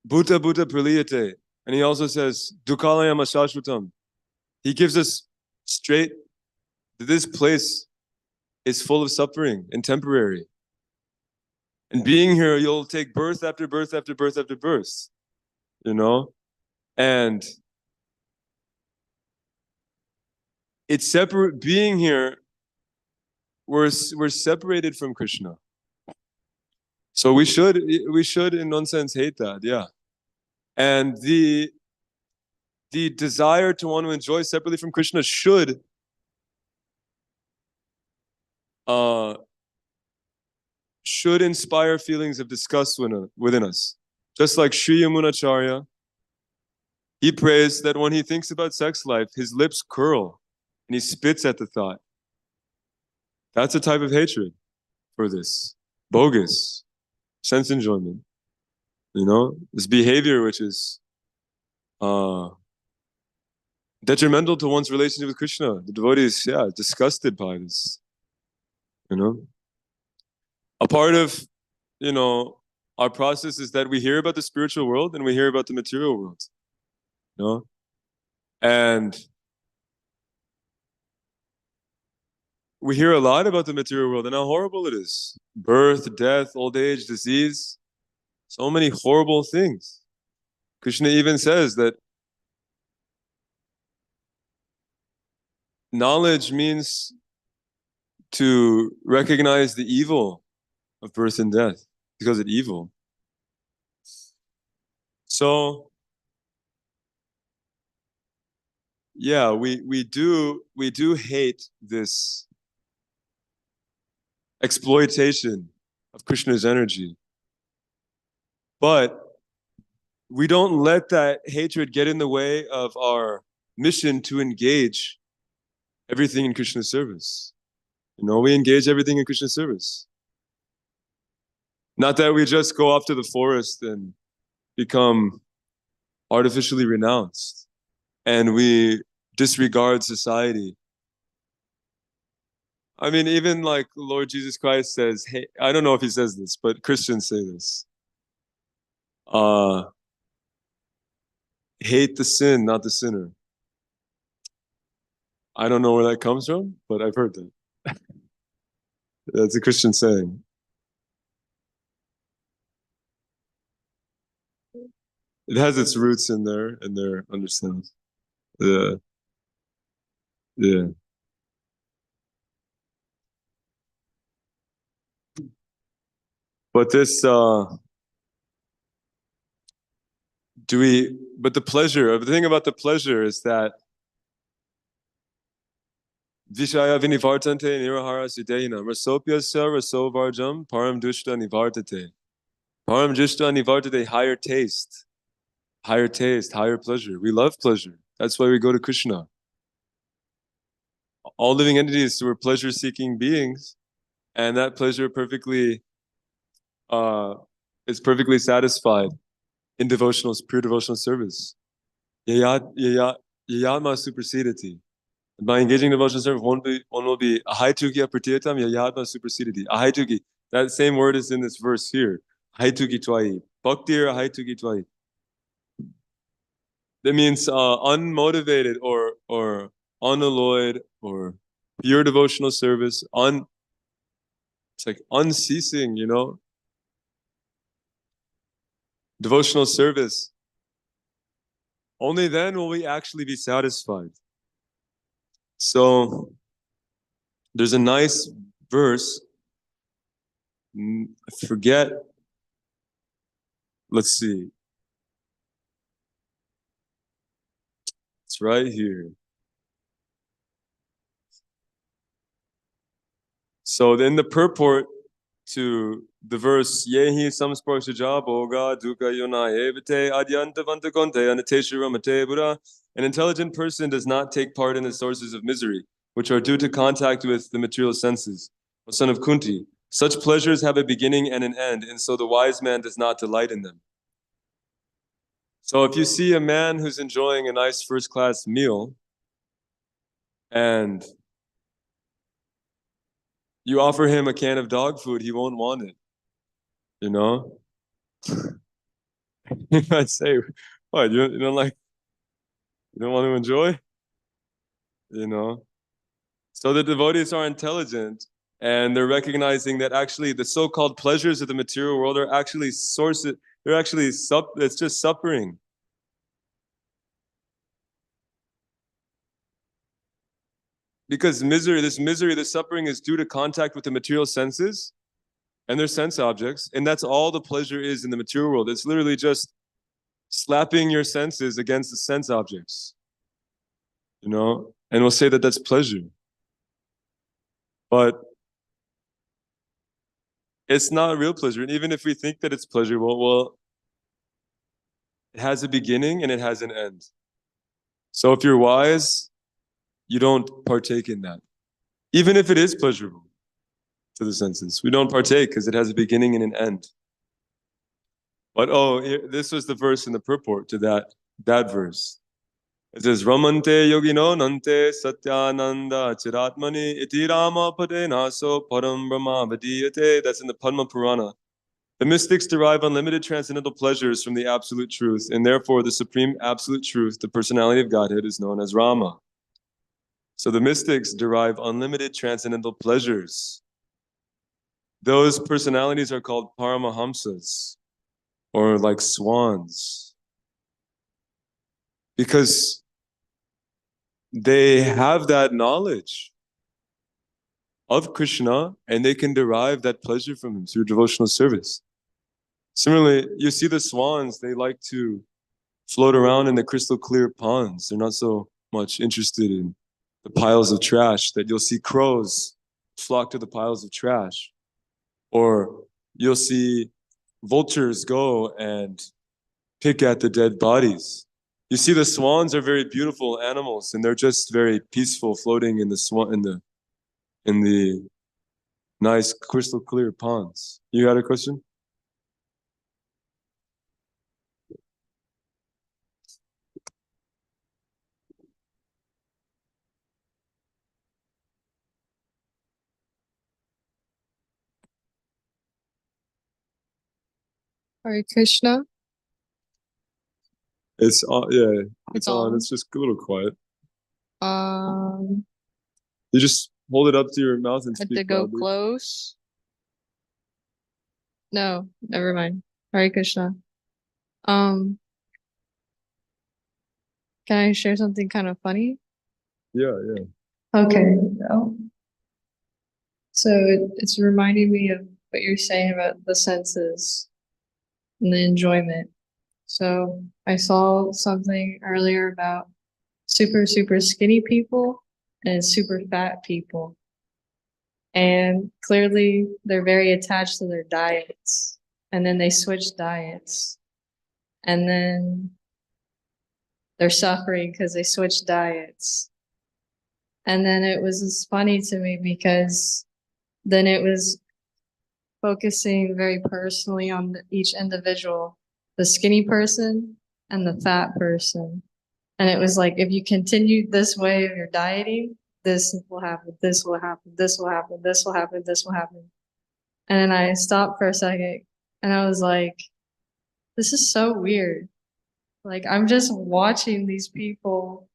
Bhuta Praliyate. And he also says, Dukkalayam Ashashvatam. He gives us straight that this place is full of suffering and temporary. And being here, you'll take birth after birth after birth after birth, And it's separate. Being here, we're separated from Krishna. So we should, in one sense, hate that, yeah. And the desire to want to enjoy separately from Krishna should inspire feelings of disgust within us. Just like Sri Yamunacharya, he prays that when he thinks about sex life, his lips curl and he spits at the thought. That's a type of hatred for this. Bogus. Sense enjoyment. This behavior which is detrimental to one's relationship with Krishna. The devotees, disgusted by this. A part of, our process is that we hear about the spiritual world and we hear about the material world. And we hear a lot about the material world and how horrible it is. Birth, death, old age, disease. So many horrible things. Krishna even says that knowledge means to recognize the evil of birth and death because it's evil. So, yeah, we do hate this exploitation of Krishna's energy. But we don't let that hatred get in the way of our mission to engage everything in Krishna's service. We engage everything in Krishna's service. Not that we just go off to the forest and become artificially renounced and we disregard society. I mean, even like Lord Jesus Christ says, hey, I don't know if he says this, but Christians say this. Hate the sin, not the sinner. I don't know where that comes from, but I've heard that. That's a Christian saying. It has its roots in their understanding. Yeah. Yeah. But this but the thing about the pleasure is that Vishaya vinivartante nirahara siddhina rasopyasya rasovarjam param dushta nivartate. Param dushta nivartate, higher taste, higher pleasure. We love pleasure. That's why we go to Krishna. All living entities were pleasure-seeking beings, and that pleasure is perfectly satisfied in pure devotional service. Yayatma supersediti. By engaging devotional service, one will be ahaituki apratiyatam yayatma supersediti. Ahaituki. That same word is in this verse here. Ahaituki twai. Bhaktir ahaituki twai. That means unmotivated or unalloyed or pure devotional service. It's like unceasing, devotional service. Only then will we actually be satisfied. So there's a nice verse. I forget. Let's see. It's right here. So in the purport to the verse, Yehi samsparshaja boga dukkha yona evite adyanta vantakonte anateshuramate buddha. An intelligent person does not take part in the sources of misery, which are due to contact with the material senses. O son of Kunti, such pleasures have a beginning and an end, and so the wise man does not delight in them. So if you see a man who's enjoying a nice first-class meal, and you offer him a can of dog food, he won't want it. You might say, what, you don't want to enjoy? So the devotees are intelligent, and they're recognizing that actually the so-called pleasures of the material world are actually sources, it's just suffering. Because this suffering is due to contact with the material senses and their sense objects, and that's all the pleasure is in the material world. It's literally just slapping your senses against the sense objects, and we'll say that that's pleasure. But it's not real pleasure. And even if we think that it's pleasure, well, it has a beginning and it has an end. So if you're wise, you don't partake in that. Even if it is pleasurable to the senses, we don't partake because it has a beginning and an end. But this was the verse in the purport to that verse. It says, Ramante yogino nante satyananda chiratmani iti rama padenaso param brahma vadiyate. That's in the Padma Purana. The mystics derive unlimited transcendental pleasures from the absolute truth, and therefore the supreme absolute truth, the personality of Godhead, is known as Rama. So the mystics derive unlimited transcendental pleasures. Those personalities are called Paramahamsas, or like swans, because they have that knowledge of Krishna and they can derive that pleasure from him through devotional service. Similarly, you see the swans, they like to float around in the crystal clear ponds. They're not so much interested in the piles of trash. That you'll see crows flock to the piles of trash, or you'll see vultures go and pick at the dead bodies. You see, the swans are very beautiful animals, and they're just very peaceful, floating in the nice crystal clear ponds. You got a question? Hare Krishna. It's on, yeah, It's on. on. It's just a little quiet. Um, You just hold it up to your mouth and had speak to go loudly. close. No, never mind. Hare Krishna. Um, can I share something kind of funny? Yeah, yeah. Okay. So it's reminding me of what you're saying about the senses and the enjoyment. So I saw something earlier about super, super skinny people and super fat people. And clearly they're very attached to their diets. And then they switch diets. And then they're suffering because they switched diets. And then it was just funny to me because then it was focusing very personally on each individual, the skinny person and the fat person. And it was like, if you continue this way of your dieting, this will happen, this will happen, this will happen, this will happen, this will happen. And then I stopped for a second and I was like, this is so weird. Like, I'm just watching these people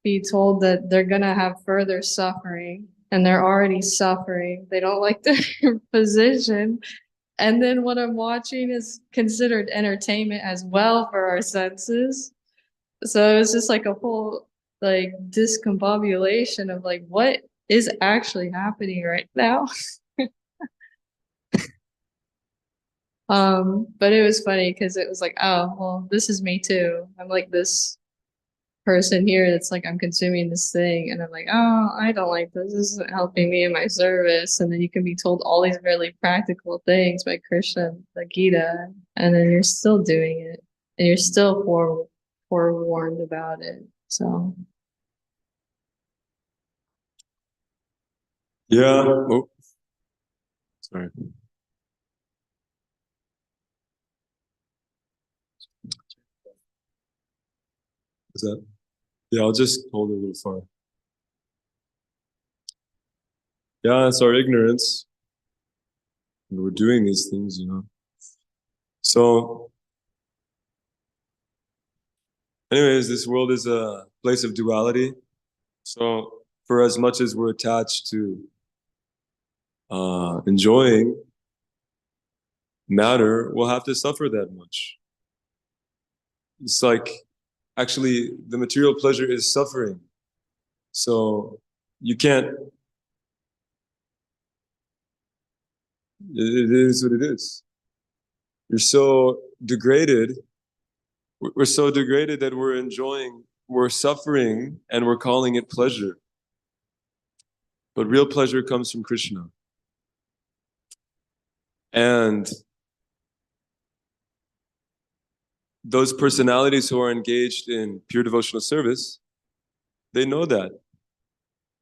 be told that they're gonna have further suffering and they're already suffering. They don't like their position. And then what I'm watching is considered entertainment as well for our senses. So it was just like a whole like discombobulation of like what is actually happening right now. But it was funny because it was like, oh, well, this is me too. I'm like this person here that's like I'm consuming this thing and I'm like, oh, I don't like this. This isn't helping me in my service. And then you can be told all these really practical things by Krishna, the Gita, and then you're still doing it and you're still forewarned about it. So Yeah. Oh, sorry. Is that? Yeah, I'll just hold it a little far. Yeah, it's our ignorance. And we're doing these things, you know. So, anyways, this world is a place of duality. So, for as much as we're attached to enjoying matter, we'll have to suffer that much. It's like actually the material pleasure is suffering. So you can't, it is what it is. You're so degraded. We're so degraded that we're enjoying, we're suffering, and we're calling it pleasure. But real pleasure comes from Krishna. And those personalities who are engaged in pure devotional service, they know that.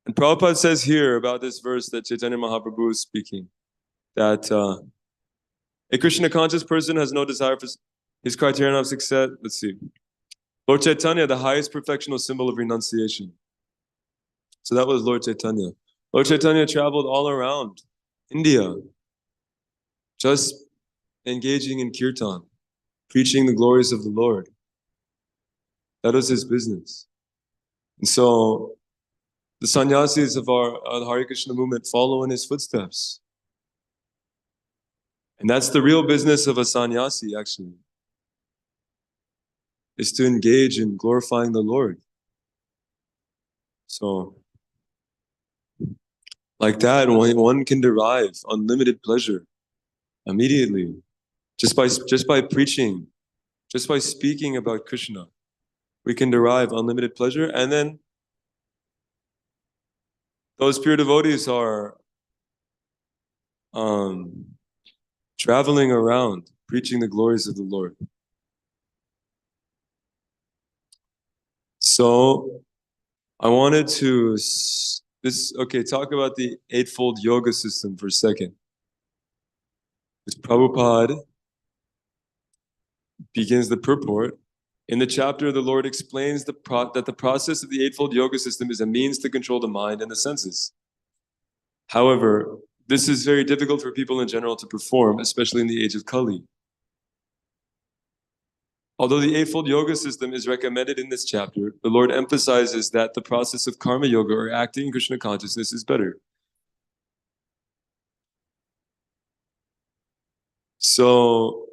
And Prabhupada says here about this verse that Chaitanya Mahaprabhu is speaking, that a Krishna conscious person has no desire for his criterion of success. Let's see. Lord Chaitanya, the highest perfectional symbol of renunciation. So that was Lord Chaitanya. Lord Chaitanya traveled all around India, just engaging in kirtan, preaching the glories of the Lord. That was his business. And so the sannyasis of our Hare Krishna movement follow in his footsteps. And that's the real business of a sannyasi, actually, is to engage in glorifying the Lord. So, like that, one can derive unlimited pleasure immediately, just by preaching, just by speaking about Krishna. We can derive unlimited pleasure, and then those pure devotees are traveling around preaching the glories of the Lord. So I wanted to talk about the Eightfold Yoga system for a second. Which Prabhupada begins the purport. In the chapter, the Lord explains that the process of the Eightfold Yoga system is a means to control the mind and the senses. However, this is very difficult for people in general to perform, especially in the age of Kali. Although the Eightfold Yoga system is recommended in this chapter, the Lord emphasizes that the process of karma yoga or acting in Krishna consciousness is better. So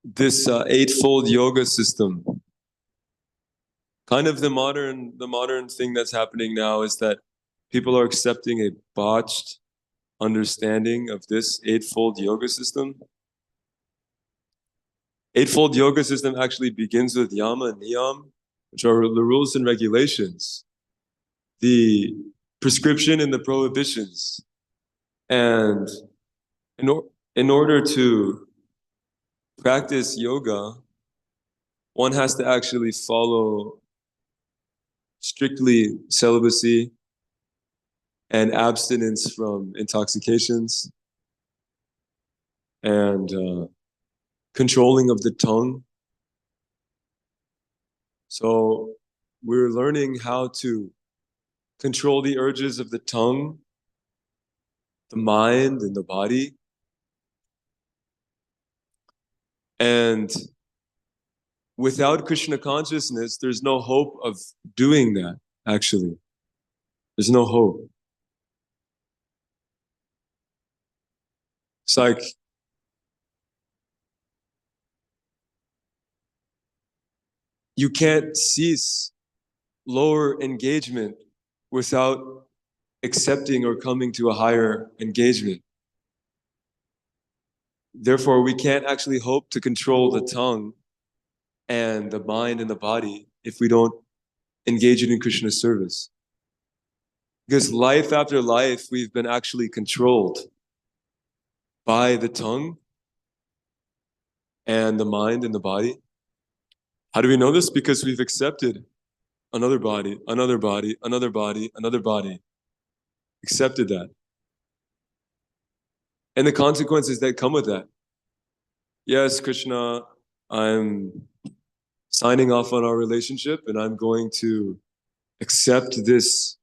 this Eightfold Yoga system, kind of the modern thing that's happening now is that people are accepting a botched understanding of this Eightfold Yoga system. Eightfold Yoga system actually begins with Yama and Niyam, which are the rules and regulations, the prescription and the prohibitions. And in order to practice yoga, one has to actually follow strictly celibacy and abstinence from intoxications and controlling of the tongue. So we're learning how to control the urges of the tongue, the mind, and the body. And without Krishna consciousness, there's no hope of doing that, actually. There's no hope. It's like you can't cease lower engagement without accepting or coming to a higher engagement. Therefore, we can't actually hope to control the tongue and the mind and the body if we don't engage it in Krishna's service. Because life after life, we've been actually controlled by the tongue and the mind and the body. How do we know this? Because we've accepted another body, another body, another body, another body. Accepted that. And the consequences that come with that. Yes, Krishna, I'm signing off on our relationship and I'm going to accept this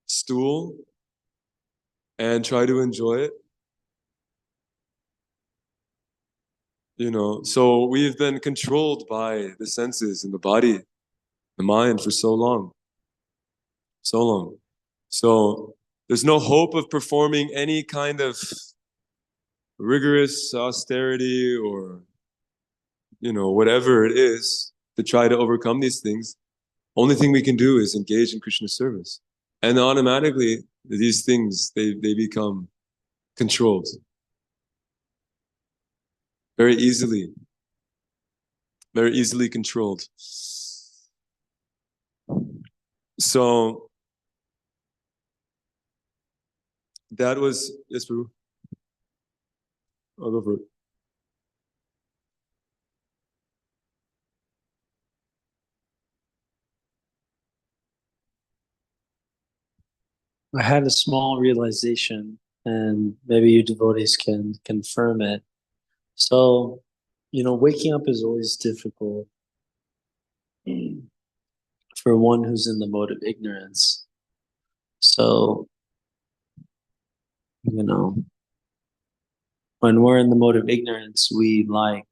stool and try to enjoy it. You know, so we've been controlled by the senses and the body, the mind for so long. So long. So there's no hope of performing any kind of rigorous austerity or, you know, whatever it is to try to overcome these things. Only thing we can do is engage in Krishna's service. And automatically, these things, they become controlled. Very easily controlled. So that was, yes, Prabhu. I'll go for it. I had a small realization, and maybe you devotees can confirm it. So, you know, waking up is always difficult for one who's in the mode of ignorance. So, you know, when we're in the mode of ignorance, we like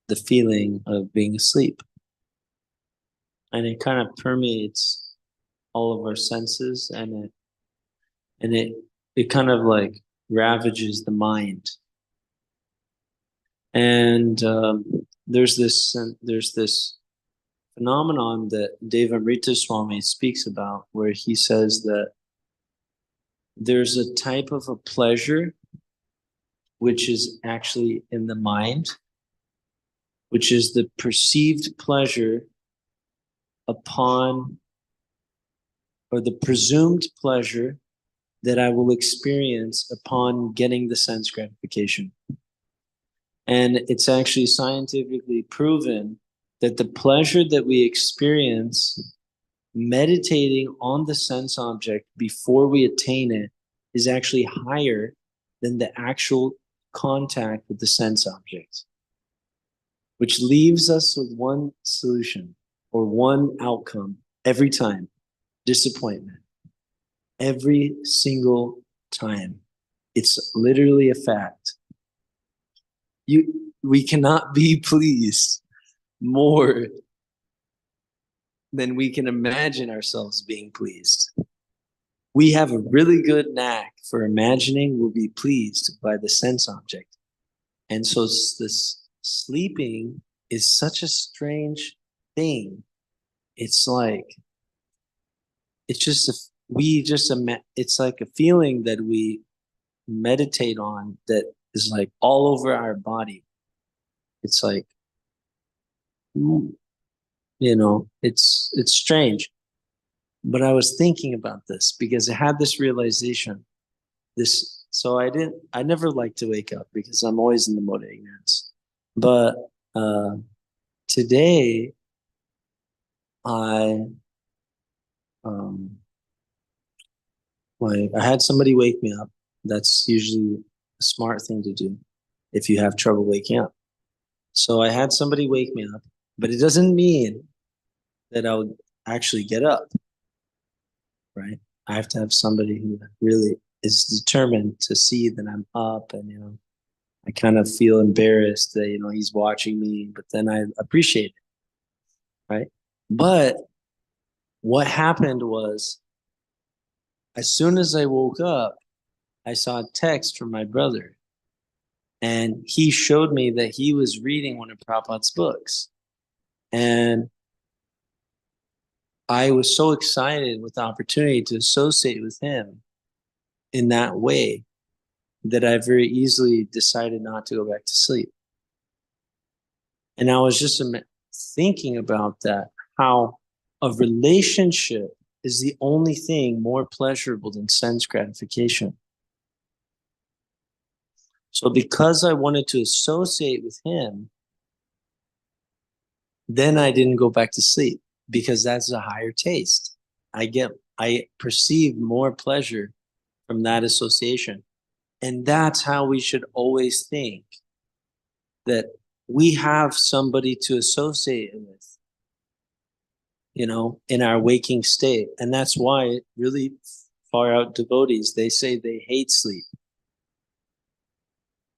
the feeling of being asleep. And it kind of permeates all of our senses, and it kind of like ravages the mind. And there's this phenomenon that Devamrita Swami speaks about, where he says that there's a type of a pleasure which is actually in the mind, which is the perceived pleasure upon, or the presumed pleasure that I will experience upon getting the sense gratification. And it's actually scientifically proven that the pleasure that we experience meditating on the sense object before we attain it is actually higher than the actual contact with the sense object, which leaves us with one solution or one outcome every time: disappointment. Every single time. It's literally a fact. we cannot be pleased more than we can imagine ourselves being pleased. We have a really good knack for imagining we'll be pleased by the sense object. And so this sleeping is such a strange thing. It's like, it's just, it's like a feeling that we meditate on that is like all over our body. It's like, it's strange. But I was thinking about this because I had this realization. So I never like to wake up because I'm always in the mode of ignorance. But today I had somebody wake me up. That's usually a smart thing to do if you have trouble waking up. So I had somebody wake me up, but it doesn't mean that I would actually get up, right? I have to have somebody who really is determined to see that I'm up, and I kind of feel embarrassed that he's watching me, but then I appreciate it, right? But what happened was, as soon as I woke up, I saw a text from my brother, and he showed me that he was reading one of Prabhupada's books. And I was so excited with the opportunity to associate with him in that way that I very easily decided not to go back to sleep. And I was just thinking about that, how a relationship is the only thing more pleasurable than sense gratification. So because I wanted to associate with him, then I didn't go back to sleep, because that's a higher taste. I perceive more pleasure from that association. And that's how we should always think, that we have somebody to associate with, in our waking state. And that's why really far out devotees, they say they hate sleep.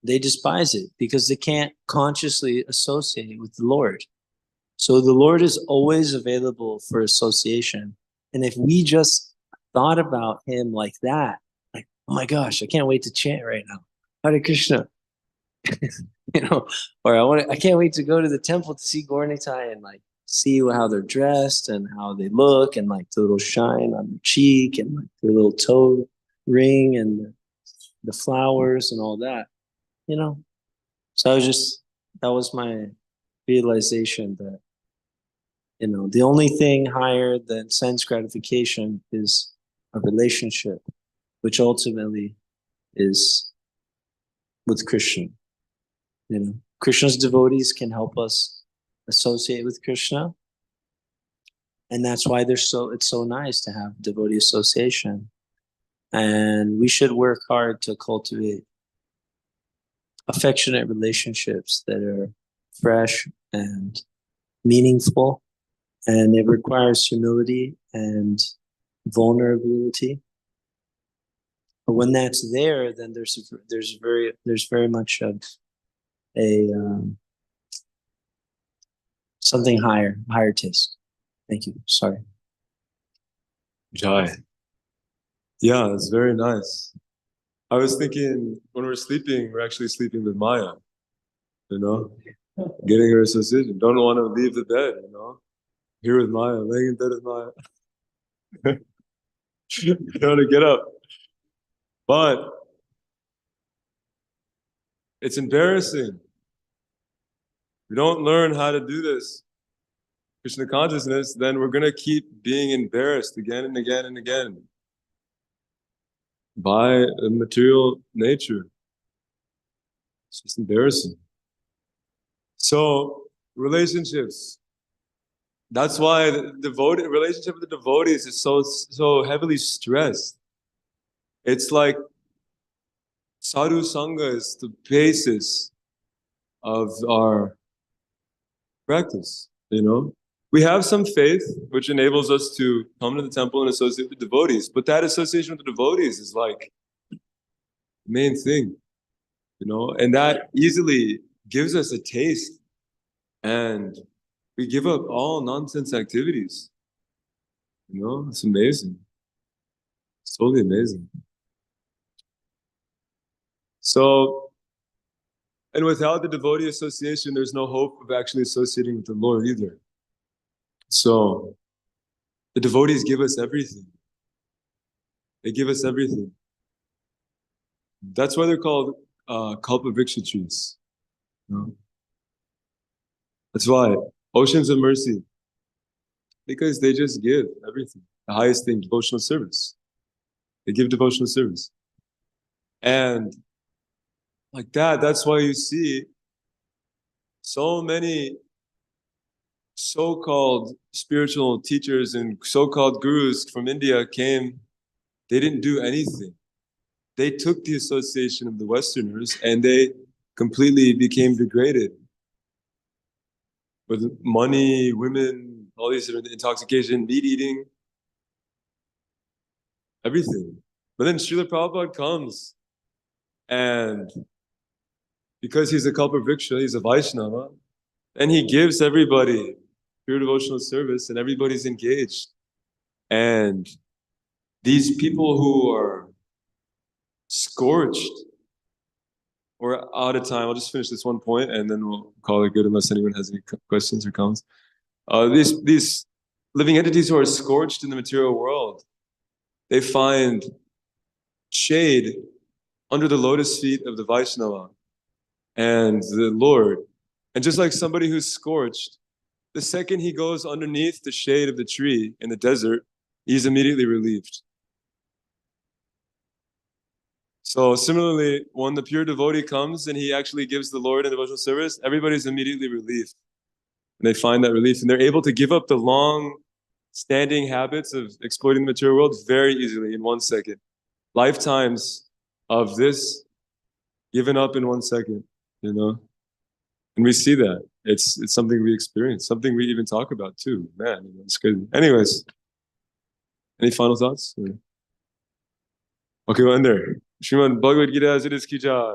They despise it because they can't consciously associate with the Lord. So the Lord is always available for association. And if we just thought about him like that, like, oh my gosh, I can't wait to chant right now, Hare Krishna, or I can't wait to go to the temple to see Gaura and like see how they're dressed and how they look, and like the little shine on their cheek and like their little toe ring and the flowers and all that. So that was my realization that, the only thing higher than sense gratification is a relationship, which ultimately is with Krishna. Krishna's devotees can help us associate with Krishna. And that's why it's so nice to have devotee association. And we should work hard to cultivate affectionate relationships that are fresh and meaningful, and it requires humility and vulnerability. But when that's there, then there's very much of a something higher taste. Thank you. Sorry. Jai. Yeah, it's very nice. I was thinking, when we're sleeping, we're actually sleeping with Maya, getting her association. Don't want to leave the bed, here with Maya, laying in bed with Maya. Don't want to get up. But it's embarrassing. We don't learn how to do this, Krishna consciousness, then we're going to keep being embarrassed again and again and again by a material nature. It's just embarrassing. So, relationships. That's why the relationship with the devotees is so heavily stressed. It's like sadhu sangha is the basis of our practice, We have some faith, which enables us to come to the temple and associate with the devotees. But that association with the devotees is like the main thing, And that easily gives us a taste, and we give up all nonsense activities. You know, it's amazing. It's totally amazing. So, and without the devotee association, there's no hope of actually associating with the Lord either. So, the devotees give us everything. They give us everything. That's why they're called kalpavriksha trees. You know? That's why oceans of mercy, because they just give everything. The highest thing, devotional service. They give devotional service. And like that, that's why you see so many so-called spiritual teachers and so-called gurus from India came, they didn't do anything. They took the association of the Westerners and they completely became degraded with money, women, all these different intoxication, meat eating, everything. But then Srila Prabhupada comes, and because he's a Kalpavriksha, he's a Vaishnava, and he gives everybody pure devotional service, and everybody's engaged. And these people who are scorched, we're out of time. I'll just finish this one point, and then we'll call it good unless anyone has any questions or comments. These living entities who are scorched in the material world, they find shade under the lotus feet of the Vaishnava and the Lord. And just like somebody who's scorched, the second he goes underneath the shade of the tree in the desert, he's immediately relieved. So similarly, when the pure devotee comes and he actually gives the Lord in devotional service, everybody's immediately relieved. And they find that relief, and they're able to give up the long-standing habits of exploiting the material world very easily in 1 second. Lifetimes of this given up in 1 second, you know? And we see that. It's something we experience, something we even talk about too. Man, it's crazy. Anyways, any final thoughts? Okay, we'll end there. Srimad Bhagavad Gita as it is ki jai.